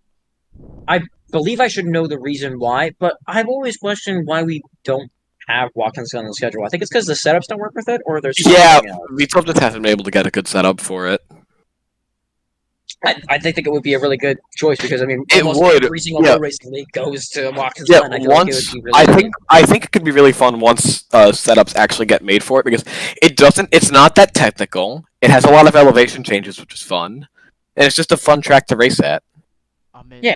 I believe I should know the reason why, but I've always questioned why we don't have Watkins on the schedule. I think it's because the setups don't work with it, or there's Yeah, something else. V12 just hasn't been able to get a good setup for it. I think it would be a really good choice because I mean, It almost would, every single yeah, road racing league goes to Watkins yeah. Glen. I feel like it would Once be really good. I think it could be really fun once setups actually get made for it because it doesn't. It's not that technical. It has a lot of elevation changes, which is fun, and it's just a fun track to race at. I mean, Yeah,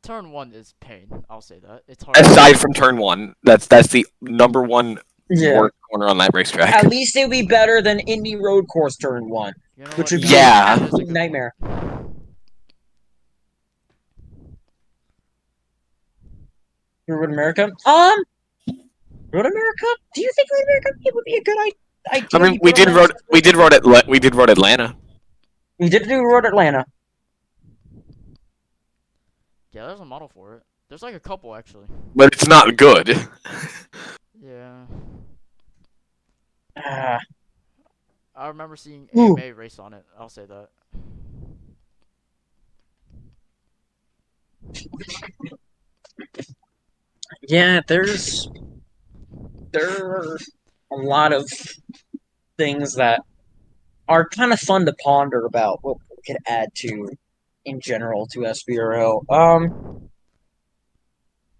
turn one is pain. I'll say that. It's hard. Aside from turn one, that's the number one yeah. worst corner on that racetrack. At least it would be better than Indy Road Course Turn 1, You know which what? would be an Yeah. That is a absolute good nightmare. point. Road America? Road America? Do you think Road America would be a good idea I to mean, be put on that? we did road Atlanta, We did do Road Atlanta. Yeah, there's a model for it. There's like a couple actually. but it's not good. Yeah. Ah, I remember seeing ooh. AMA race on it. I'll say that. Yeah, there are a lot of things that are kind of fun to ponder about what we could add to in general to SBRL.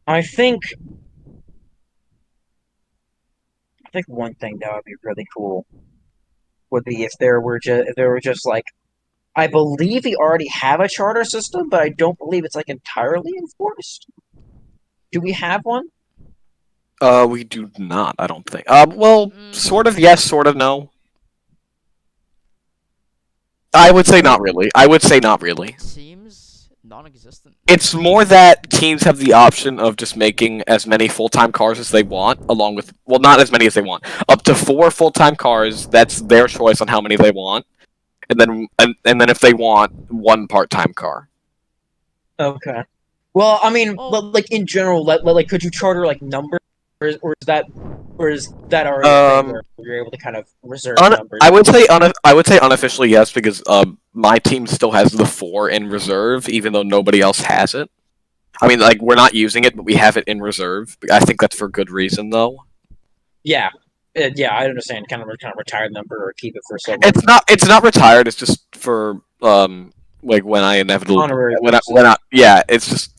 I think one thing that would be really cool would be if there were just like I believe we already have a charter system, but I don't believe it's like entirely enforced. Do we have one? We do not. I don't think. Well, sort Mm, of yes, sort of no. I would say not really. I would say not really. seems non-existent. It's more that teams have the option of just making as many full-time cars as they want, along with, well, not as many as they want, up to 4 full-time cars. That's their choice on how many they want, and then if they want, 1 part-time car. Okay. Well, I mean, Well, like in general, like could you charter like numbers, or is that already a thing Um, where you're able to kind of reserve numbers? I would say unofficially yes because my team still has the 4 in reserve, even though nobody else has it. I mean, like we're not using it, but we have it in reserve. I think that's for good reason, though. Yeah, yeah, I understand. Kind of retired number or keep it for someone It's not retired. It's just for like when I inevitably honorary purposes. yeah, it's just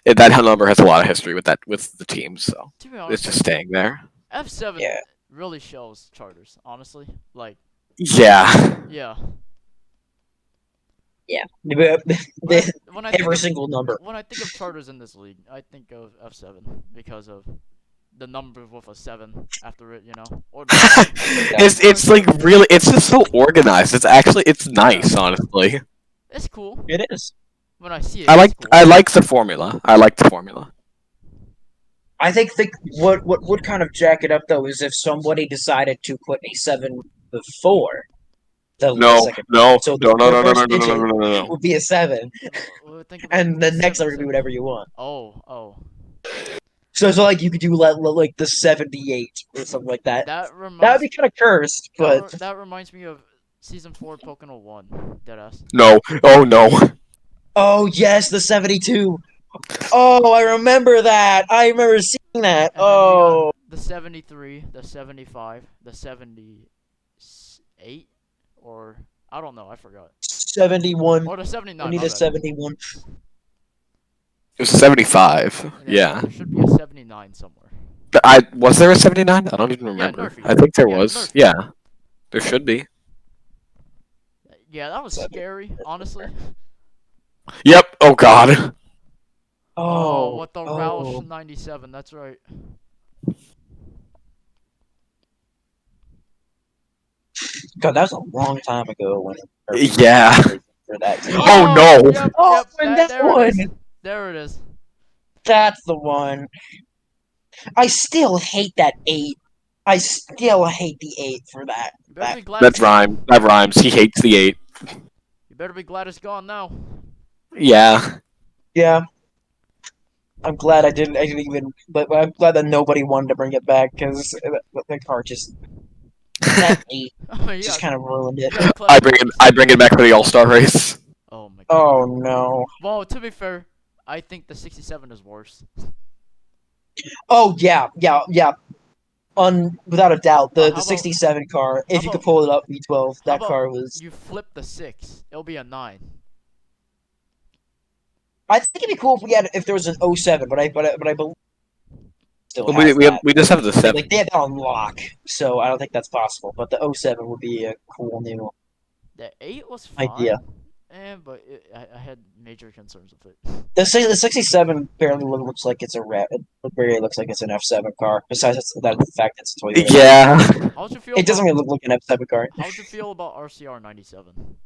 that number has a lot of history with the team, so to be it's honest, just staying there. F7 Yeah, really shows charters. Honestly, like, Yeah. yeah. yeah. When I think Every of single number. when I think of charters in this league, I think of F7 because of the number with a 7 after it, you know, or the Yeah. It's like really it's just so organized. It's yeah, nice, honestly. it's cool. It is. When I see it, it's cool. I like the formula. I like the formula. I think what would kind of jack it up though is if somebody decided to put a 7 before the No, second number. no, So no, no, your no, no, no, first no, no, digit no, no, no. would be a 7, Think about and the next seven, number could be seven. whatever you want. Oh. So like you could do like the 78 or something like that. That That would reminds be kind of cursed, but that reminds me of season 4 Pocono 1. Deadass. No. Oh no. oh yes, the 72. Oh, I remember that. I remember seeing that. And then you got Oh, the 73, the 75, the 78, or I don't know, I forgot. 71. Or the We 79, need my a bad. 71. It was 75. And Yeah. there should be a 79 somewhere. I was there a 79? I don't even Yeah, remember. Nerfy. I think there Yeah, was. Nerfy. Yeah. There should be. Yeah, that was scary, honestly. Yep. Oh god. Oh, Oh, what the oh. Roush 97, that's right. God, that was a long time ago when Yeah. for that team. Oh no. Oh, Yep, and that there it one. is. There it is. That's the one. I still hate that 8. I still hate the 8 for that. You better be glad it's That's gone. rhyme. That rhymes. He hates the 8. You better be glad it's gone now. Yeah. Yeah, I'm glad I didn't even. But I'm glad that nobody wanted to bring it back because the car just that 8 You just got, kind of ruined you it. got clever points. I bring it back for the All-Star race. Oh my god. Oh no. Well, to be fair, I think the 67 is worse. Oh yeah. Without a doubt, the How about '67 car. how If you could about pull it up, V12, how that about car was. you flip the 6? It'll be a 9. I think it'd be cool if there was an '07, but I believe it still Well, we has we have, that. we just have the Like 7. they have that on lock, so I don't think that's possible. But the '07 would be a cool new The 8 was idea. fine, but I had major concerns with it. The '67 barely looks like it's a rat. It barely looks like it's an F7 car. Besides that the fact that it's a Toyota. Yeah. How'd you feel It doesn't about really look like an F7 car. how'd you feel about RCR 97?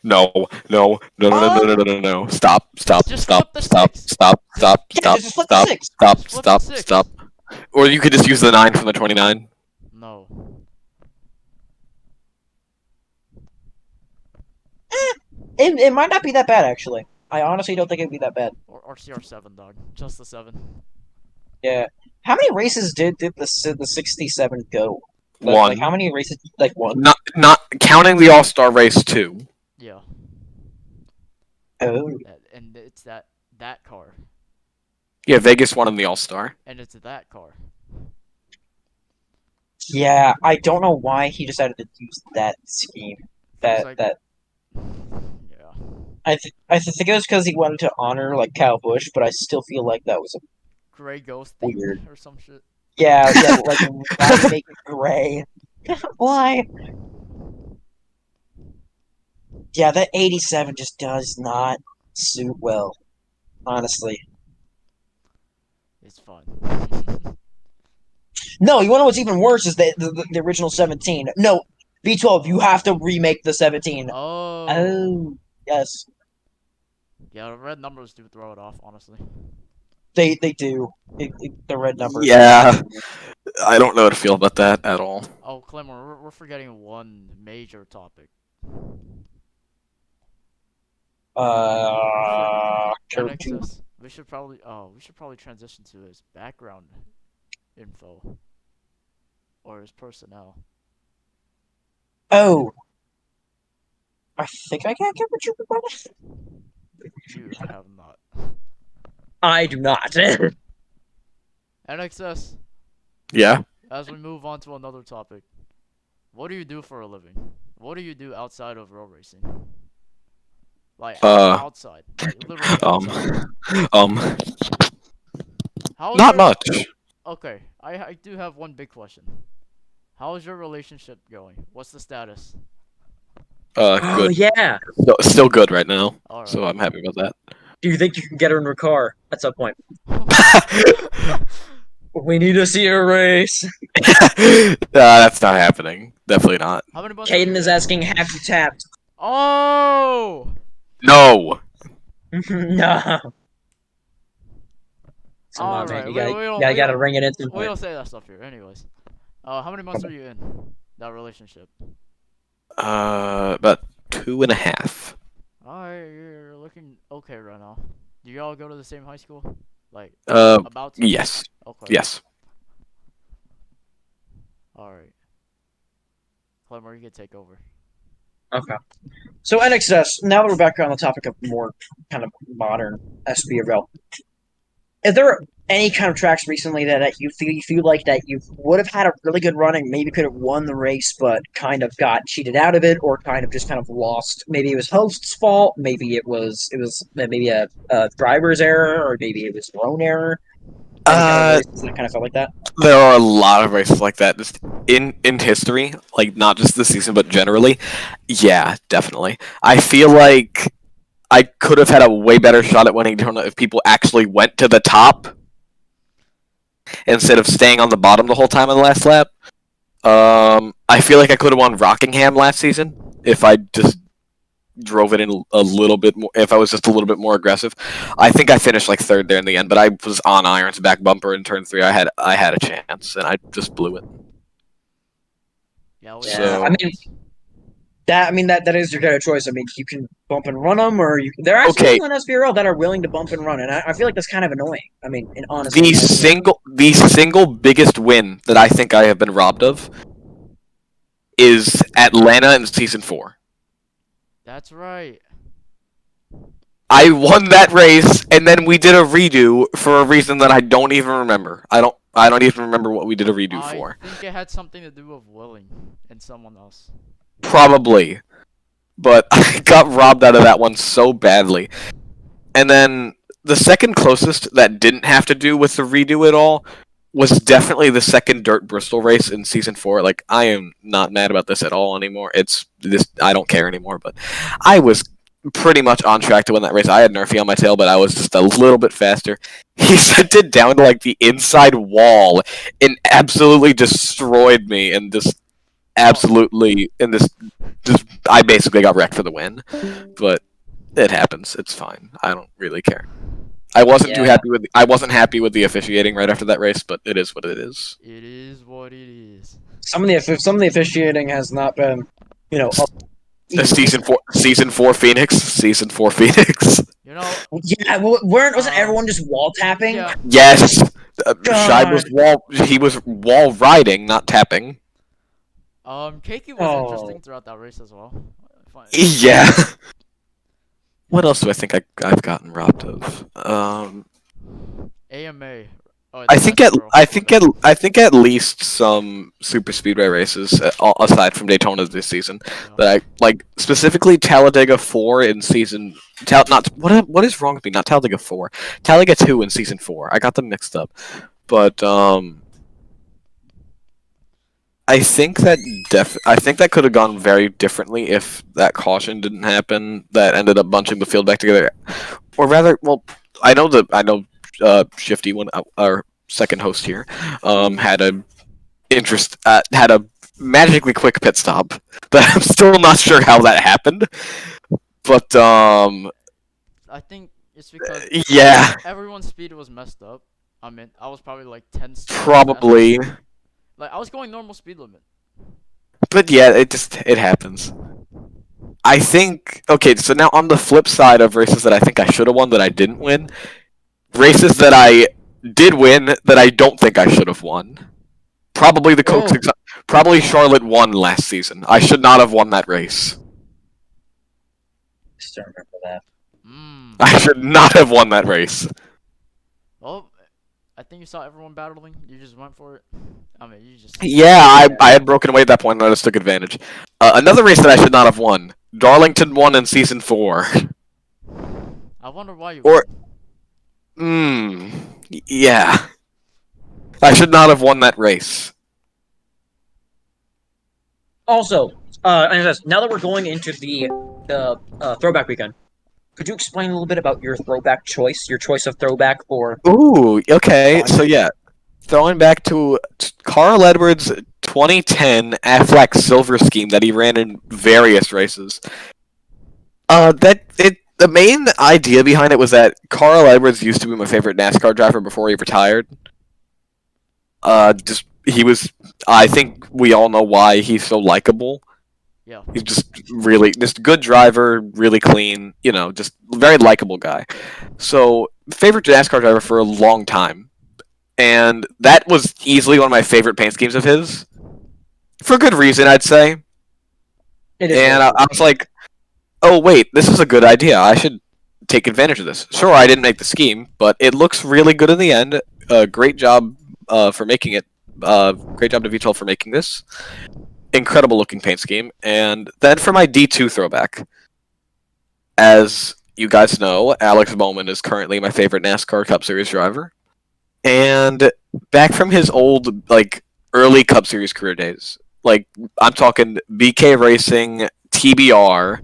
No, no, no, no, no, no, no, no, no, no. Stop, stop, Just stop, flip the stop, six. stop, stop, Yeah, stop, just flip the stop, six. stop, Just flip the stop, six. stop. Or you could just use the 9 from the 29. No. It might not be that bad actually. I honestly don't think it'd be that bad. Or RCR 7, dog. Just the 7. Yeah. How many races did the '67 go? Like how 1. many races? Like one. Not counting the All-Star race 2. Yeah. Oh. And it's that car. Yeah, Vegas won in the All-Star. And it's that car. Yeah, I don't know why he decided to use that scheme. Feels That like that yeah. I think it was because he wanted to honor like Kyle Busch, but I still feel like that was Gray ghost weird. themed or some shit. Yeah, like why make it gray? Why? Yeah, that '87 just does not suit well, honestly. It's fun. No, you want to know what's even worse is the original 17. No, V12, you have to remake the 17. Oh. Oh, yes, Yeah, the red numbers do throw it off, honestly. they do. The red numbers. Yeah, I don't know how to feel about that at all. Oh, Clemmer, we're forgetting one major topic. For NXS, we should probably transition to his background info or his personnel. oh, I think I can't get what you wanted. You have not. I do not. NXS, Yeah. as we move on to another topic, what do you do for a living? What do you do outside of road racing? Like outside, like literally outside. Um, How is not your much. okay? I do have one big question. How is your relationship going? What's the status? Oh Good. yeah. Still good right now. All So right. I'm happy about Do you think you can get her in her car at some point? that. We need to see her race. That's not happening. Definitely not. How many months are Caden you is in? asking, "Have you tapped?" Oh! No. No. Come All on, man. right. You We gotta, we you don't gotta, we gotta don't ring it into we it. don't say that stuff here. Anyways, how many months are you in that relationship? About 2.5. All right, you're looking okay right now. Do y'all go to the same high school? Like about to? Yes. Okay. Yes. All right. Clemmer, you can take over. Okay. So NXS. Now that we're back on the topic of more kind of modern SBRL, is there any kind of tracks recently that you feel like that you would have had a really good run and maybe could have won the race, but kind of got cheated out of it, or kind of just kind of lost? Maybe it was host's fault. Maybe it was maybe a driver's error, or maybe it was your own error. Any kind of Uh, races that kind of felt like that. there are a lot of races like that just in history, like not just this season but generally. Yeah, definitely. I feel like I could have had a way better shot at winning Daytona if people actually went to the top instead of staying on the bottom the whole time on the last lap. I feel like I could have won Rockingham last season if I just drove it in a little bit more. If I was just a little bit more aggressive, I think I finished like third there in the end. But I was on irons back bumper in turn 3. I had a chance and I just blew it. Yeah, we So- I mean that is your kind of choice. I mean, you can bump and run them, or there are actually Okay. people in SBRL that are willing to bump and run, and I feel like that's kind of annoying. I mean, in honesty, The single biggest win that I think I have been robbed of is Atlanta in season 4. That's right. I won that race, and then we did a redo for a reason that I don't even remember. I don't even remember what we did a redo for. I think it had something to do with Willing and someone else. Probably. But I got robbed out of that one so badly. And then the second closest that didn't have to do with the redo at all was definitely the second Dirt Bristol race in season 4. Like, I am not mad about this at all anymore. It's this, I don't care anymore. But I was pretty much on track to win that race. I had Nerfy on my tail, but I was just a little bit faster. He sent it down to like the inside wall and absolutely destroyed me, and just absolutely in this, just I basically got wrecked for the win. But it happens. It's fine. I don't really care. I wasn't too Yeah. happy with. I wasn't happy with the officiating right after that race, but it is what it is. It is what it is. Some of the officiating has not been, up. Season 4 Phoenix, season 4 Phoenix. You know, Yeah, wasn't everyone just wall tapping? yeah. Yes, Shai God. was He was wall riding, not tapping. Keiki was Oh. interesting throughout that race as well. Fine. Yeah. What else do I think I've gotten robbed of? AMA. Oh, I that's think that girl. I think at least some super speedway races aside from Daytona this season Yeah. that I like, specifically Talladega 4 in season not what is wrong with me, not Talladega 4, Talladega 2 in season 4. I got them mixed up. But I think that could have gone very differently if that caution didn't happen that ended up bunching the field back together. Or rather, well, I know Shifty, one our second host here, had had a magically quick pit stop, but I'm still not sure how that happened. But I think it's because yeah, everyone's speed was messed up. I mean, I was probably like 10 speeds probably. faster. Like, I was going normal speed limit. But yeah, it happens. I think, okay, so now on the flip side of races that I think I should have won that I didn't win, races that I did win that I don't think I should have won. Probably the Coke Oh. 600. Probably Charlotte won last season. I should not have won that race. Still remember that. I should not have won that race. Well, I think you saw everyone battling. You just went for it. I mean, you just. Yeah, I had broken away at that point and I just took advantage. Another race that I should not have won. Darlington won in season 4. I wonder why you. Or- won. Yeah. I should not have won that race. Also, now that we're going into the throwback weekend, could you explain a little bit about your throwback choice, your choice of throwback for? Ooh, okay. So yeah, throwing back to Carl Edwards' 2010 Affleck Silver scheme that he ran in various races. The main idea behind it was that Carl Edwards used to be my favorite NASCAR driver before he retired. He was. I think we all know why he's so likable. Yeah. He's just good driver, really clean. Just very likable guy. So favorite NASCAR driver for a long time, and that was easily one of my favorite paint schemes of his, for good reason, I'd say. It is And I was like, oh wait, this is a good idea. I should take advantage of this. Sure, I didn't make the scheme, but it looks really good in the end. Great job for making it. Great job to V12 for making this. Incredible looking paint scheme. And then for my D2 throwback, as you guys know, Alex Bowman is currently my favorite NASCAR Cup Series driver. And back from his old, early Cup Series career days, I'm talking BK Racing, TBR.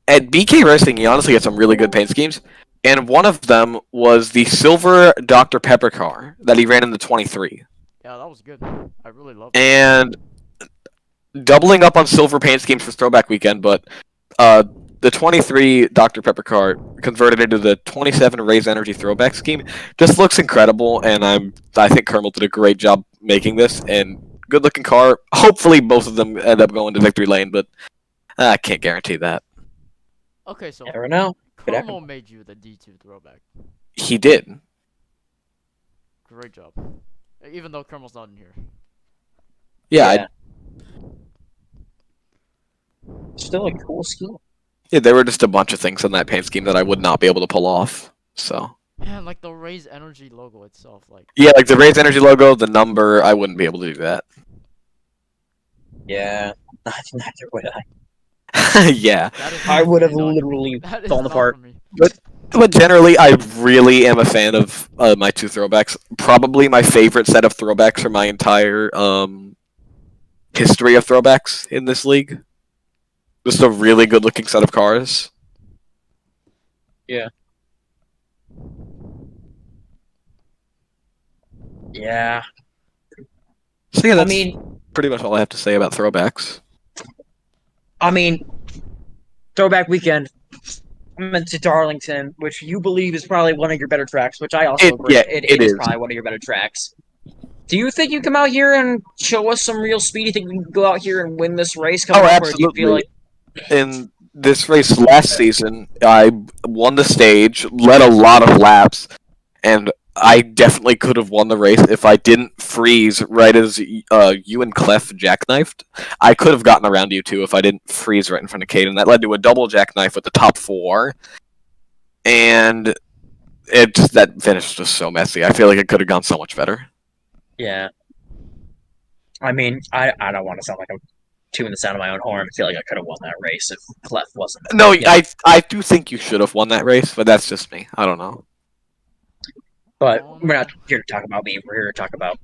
At BK Racing, he honestly had some really good paint schemes, and one of them was the silver Dr. Pepper car that he ran in the 23. Yeah, that was good. I really loved it. And doubling up on silver paint schemes for Throwback Weekend, but the 23 Dr. Pepper car converted into the 27 Raise Energy Throwback scheme just looks incredible, and I think Kermel did a great job making this, and good looking car. Hopefully both of them end up going to victory lane, but I can't guarantee that. Okay, so Never know. Could happen. Carmel made you the D2 throwback. He did. Great job. Even though Kermel's not in here. Yeah. Still a cool scheme. Yeah, there were just a bunch of things in that paint scheme that I would not be able to pull off. So. Yeah, like the Raise Energy logo itself, Yeah, like the Raise Energy logo, the number, I wouldn't be able to do that. Yeah, neither would I. Yeah. That is I not would for have me, dog. literally That is fallen not apart. for me. But generally, I really am a fan of my two throwbacks. Probably my favorite set of throwbacks for my entire history of throwbacks in this league. Just a really good looking set of cars. Yeah. So yeah, I that's mean, pretty much all I have to say about throwbacks. I mean, throwback weekend. I went to Darlington, which you believe is probably one of your better tracks, which I also agree. Yeah, it It is is. probably one of your better tracks. Do you think you come out here and show us some real speed? You think we can go out here and win this race coming Oh, up, or do you feel absolutely. like In this race last season, I won the stage, led a lot of laps, and I definitely could have won the race if I didn't freeze right as you and Clef jackknifed. I could have gotten around you two if I didn't freeze right in front of Caden. That led to a double jackknife with the top four, and that finish was just so messy. I feel like it could have gone so much better. yeah? I mean, I don't want to sound like I'm chewing the sound of my own horn. I feel like I could have won that race if Clef wasn't. No, You know, I do think you should have won that race, but that's just me. I don't know. but Oh we're not no. here to talk about me. We're here to talk about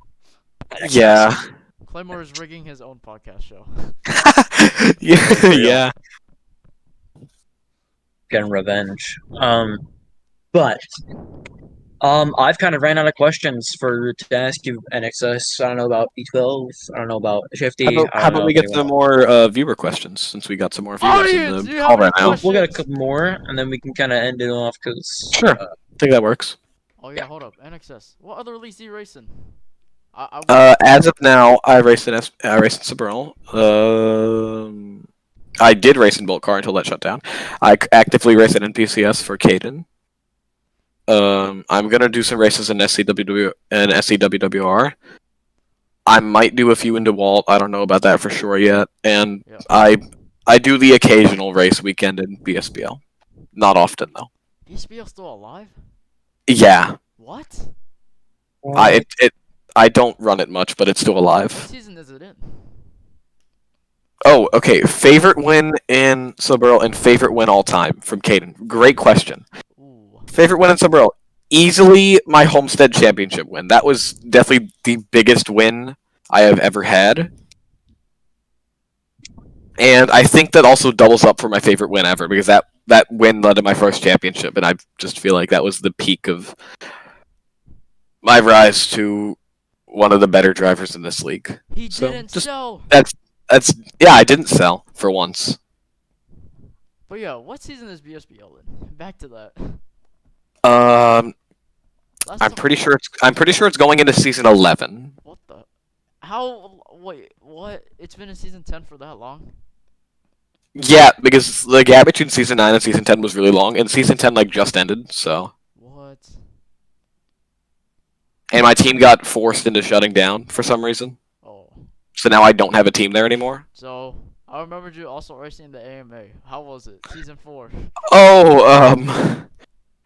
NXS. Yeah. Claymore is rigging his own podcast show. Yeah, yeah. Getting revenge. But I've kind of ran out of questions to ask you, NXS. I don't know about B12. I don't know about Shifty. I How don't about know we if get anyone some else. more viewer questions since we got some more viewers in Audience, the do you call have any right now? We'll get a questions? couple more, and then we can kind of end it off because Sure. I think that works. Oh yeah. yeah, hold up. NXS. What other leagues are you racing? I As of now, I race in I race in Suburl. I did race in Bolt Car until that shut down. I actively race in NPCS for Caden. I'm gonna do some races in SCWW and SCWWR. I might do a few into Walt. I don't know about that for sure yet. And Yeah. I do the occasional race weekend in BSBL. Not often though. BSBL still alive? Yeah, What? I don't run it much, but it's still What alive. season is it in? Oh, okay. Favorite win in Suburl and favorite win all time from Caden. Great question. Ooh. Favorite win in Suburl. Easily my Homestead Championship win. That was definitely the biggest win I have ever had. And I think that also doubles up for my favorite win ever because that win led to my first championship, and I just feel like that was the peak of my rise to one of the better drivers in this league. He So didn't just sell. that's yeah, I didn't sell for once. But yeah, what season is BSBL in? Back to that. Um, Last I'm time- pretty sure it's going into season 11. What the? How? Wait, what? It's been in season 10 for that long? Yeah, because the gap between season 9 and season 10 was really long, and season 10 like just ended. So, What? and my team got forced into shutting down for some reason. Oh. So now I don't have a team there anymore. So, I remembered you also racing the AMA. How was it? Season 4. Oh,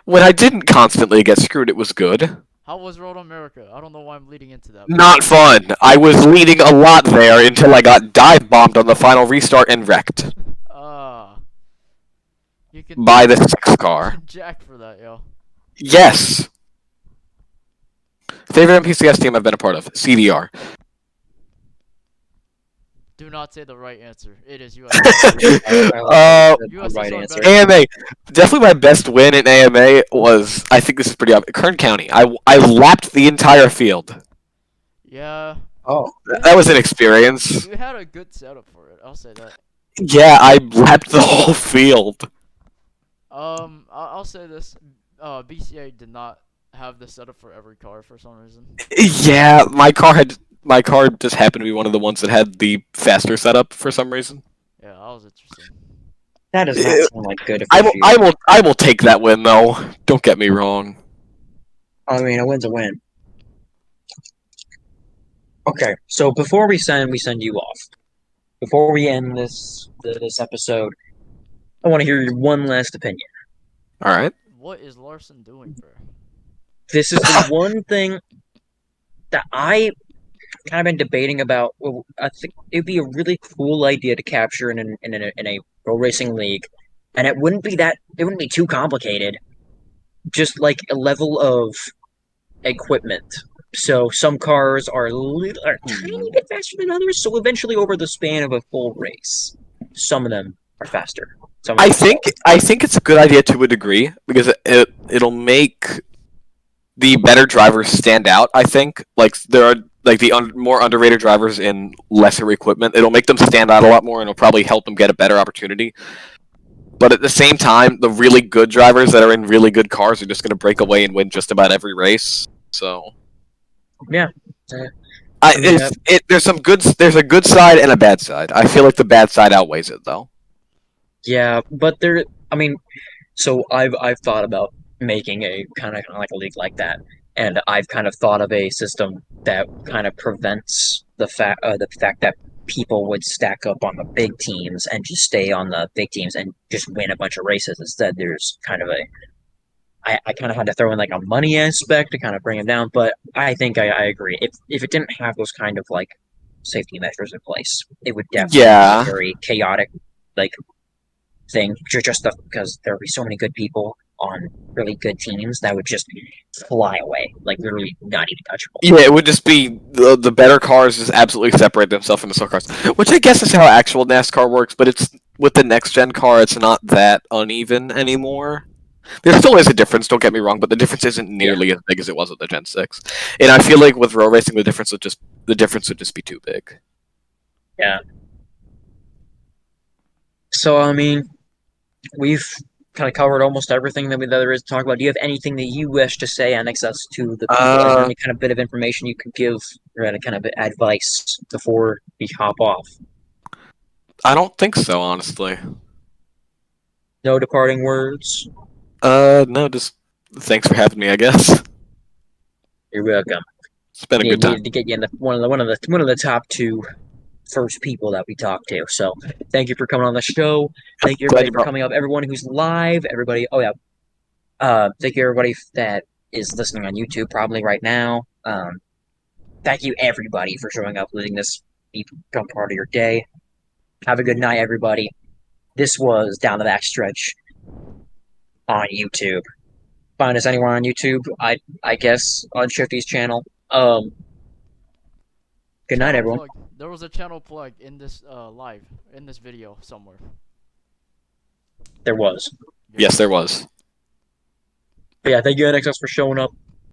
when I didn't constantly get screwed, it was good. How was Road America? I don't know why I'm leading into that. Not fun. I was leading a lot there until I got dive bombed on the final restart and wrecked Ah. You can by the 6 car. jack for that, yo. Yes. Favorite MPCS team I've been a part of? CDR. Do not say the right answer. It is US. The US right is our answer. better. AMA. Definitely my best win in AMA was, I think this is pretty obvious, Kern County. I lapped the entire field. Yeah. Oh, That was an experience. You had a good setup for it. I'll say that. Yeah, I lapped the whole field. I'll say this. BCA did not have the setup for every car for some reason. Yeah, my car just happened to be one of the ones that had the faster setup for some reason. Yeah, that was interesting. that does not sound like good. I will take that win though. Don't get me wrong. I mean, a win's a win. Okay, so before we send you off, before we end this episode, I want to hear your one last opinion. All right. What is Larson doing, bro? This is the one thing that I kind of been debating about. Well, I think it'd be a really cool idea to capture in a Pro Racing League, and it wouldn't be that. It wouldn't be too complicated. Just like a level of equipment. So some cars are a tiny bit faster than others. So eventually, over the span of a full race, some of them are faster. Some of them I are slower. think I think it's a good idea to a degree because it'll make the better drivers stand out. I think like there are like the more underrated drivers in lesser equipment. It'll make them stand out a lot more, and it'll probably help them get a better opportunity. But at the same time, the really good drivers that are in really good cars are just going to break away and win just about every race. So Yeah. I mean, there's a good side and a bad side. I feel like the bad side outweighs it though. yeah, but there. I mean, so I've thought about making a kind of like a league like that, and I've kind of thought of a system that kind of prevents the fact that people would stack up on the big teams and just stay on the big teams and just win a bunch of races. Instead, there's kind of a I kind of had to throw in like a money aspect to kind of bring it down, but I think I agree. If it didn't have those kind of like safety measures in place, it would definitely be a Yeah, very chaotic like thing. Because there would be so many good people on really good teams that would just fly away, like literally not even touchable. yeah, it would just be the better cars just absolutely separate themselves from the slow cars, which I guess is how actual NASCAR works. But it's with the next gen car, it's not that uneven anymore. There still is a difference, don't get me wrong, but the difference isn't Yeah, nearly as big as it was with the Gen 6. And I feel like with road racing the difference would just be too big. yeah. So I mean, we've kind of covered almost everything that there is to talk about. Do you have anything that you wish to say annexes us to the people? Is there Uh any kind of bit of information you could give or any kind of advice before we hop off? I don't think so, honestly. No departing words. No, just thanks for having me, I guess. You're welcome. It's been a good time. Needed to get you in the one of the top two first people that we talked to. So thank you for coming on the show. Thank you Glad everybody you for brought coming up. Everyone who's live. Everybody. Oh yeah. Thank you everybody that is listening on YouTube probably right now. Thank you everybody for showing up, letting this become part of your day. Have a good night, everybody. This was Down the Backstretch on YouTube. Find us anywhere on YouTube. I guess on Shifty's channel. Good night, Channel everyone. plug. There was a channel plug in this live in this video somewhere. There was. Yes, there Yes. was. But yeah, thank you, NXS, for showing up.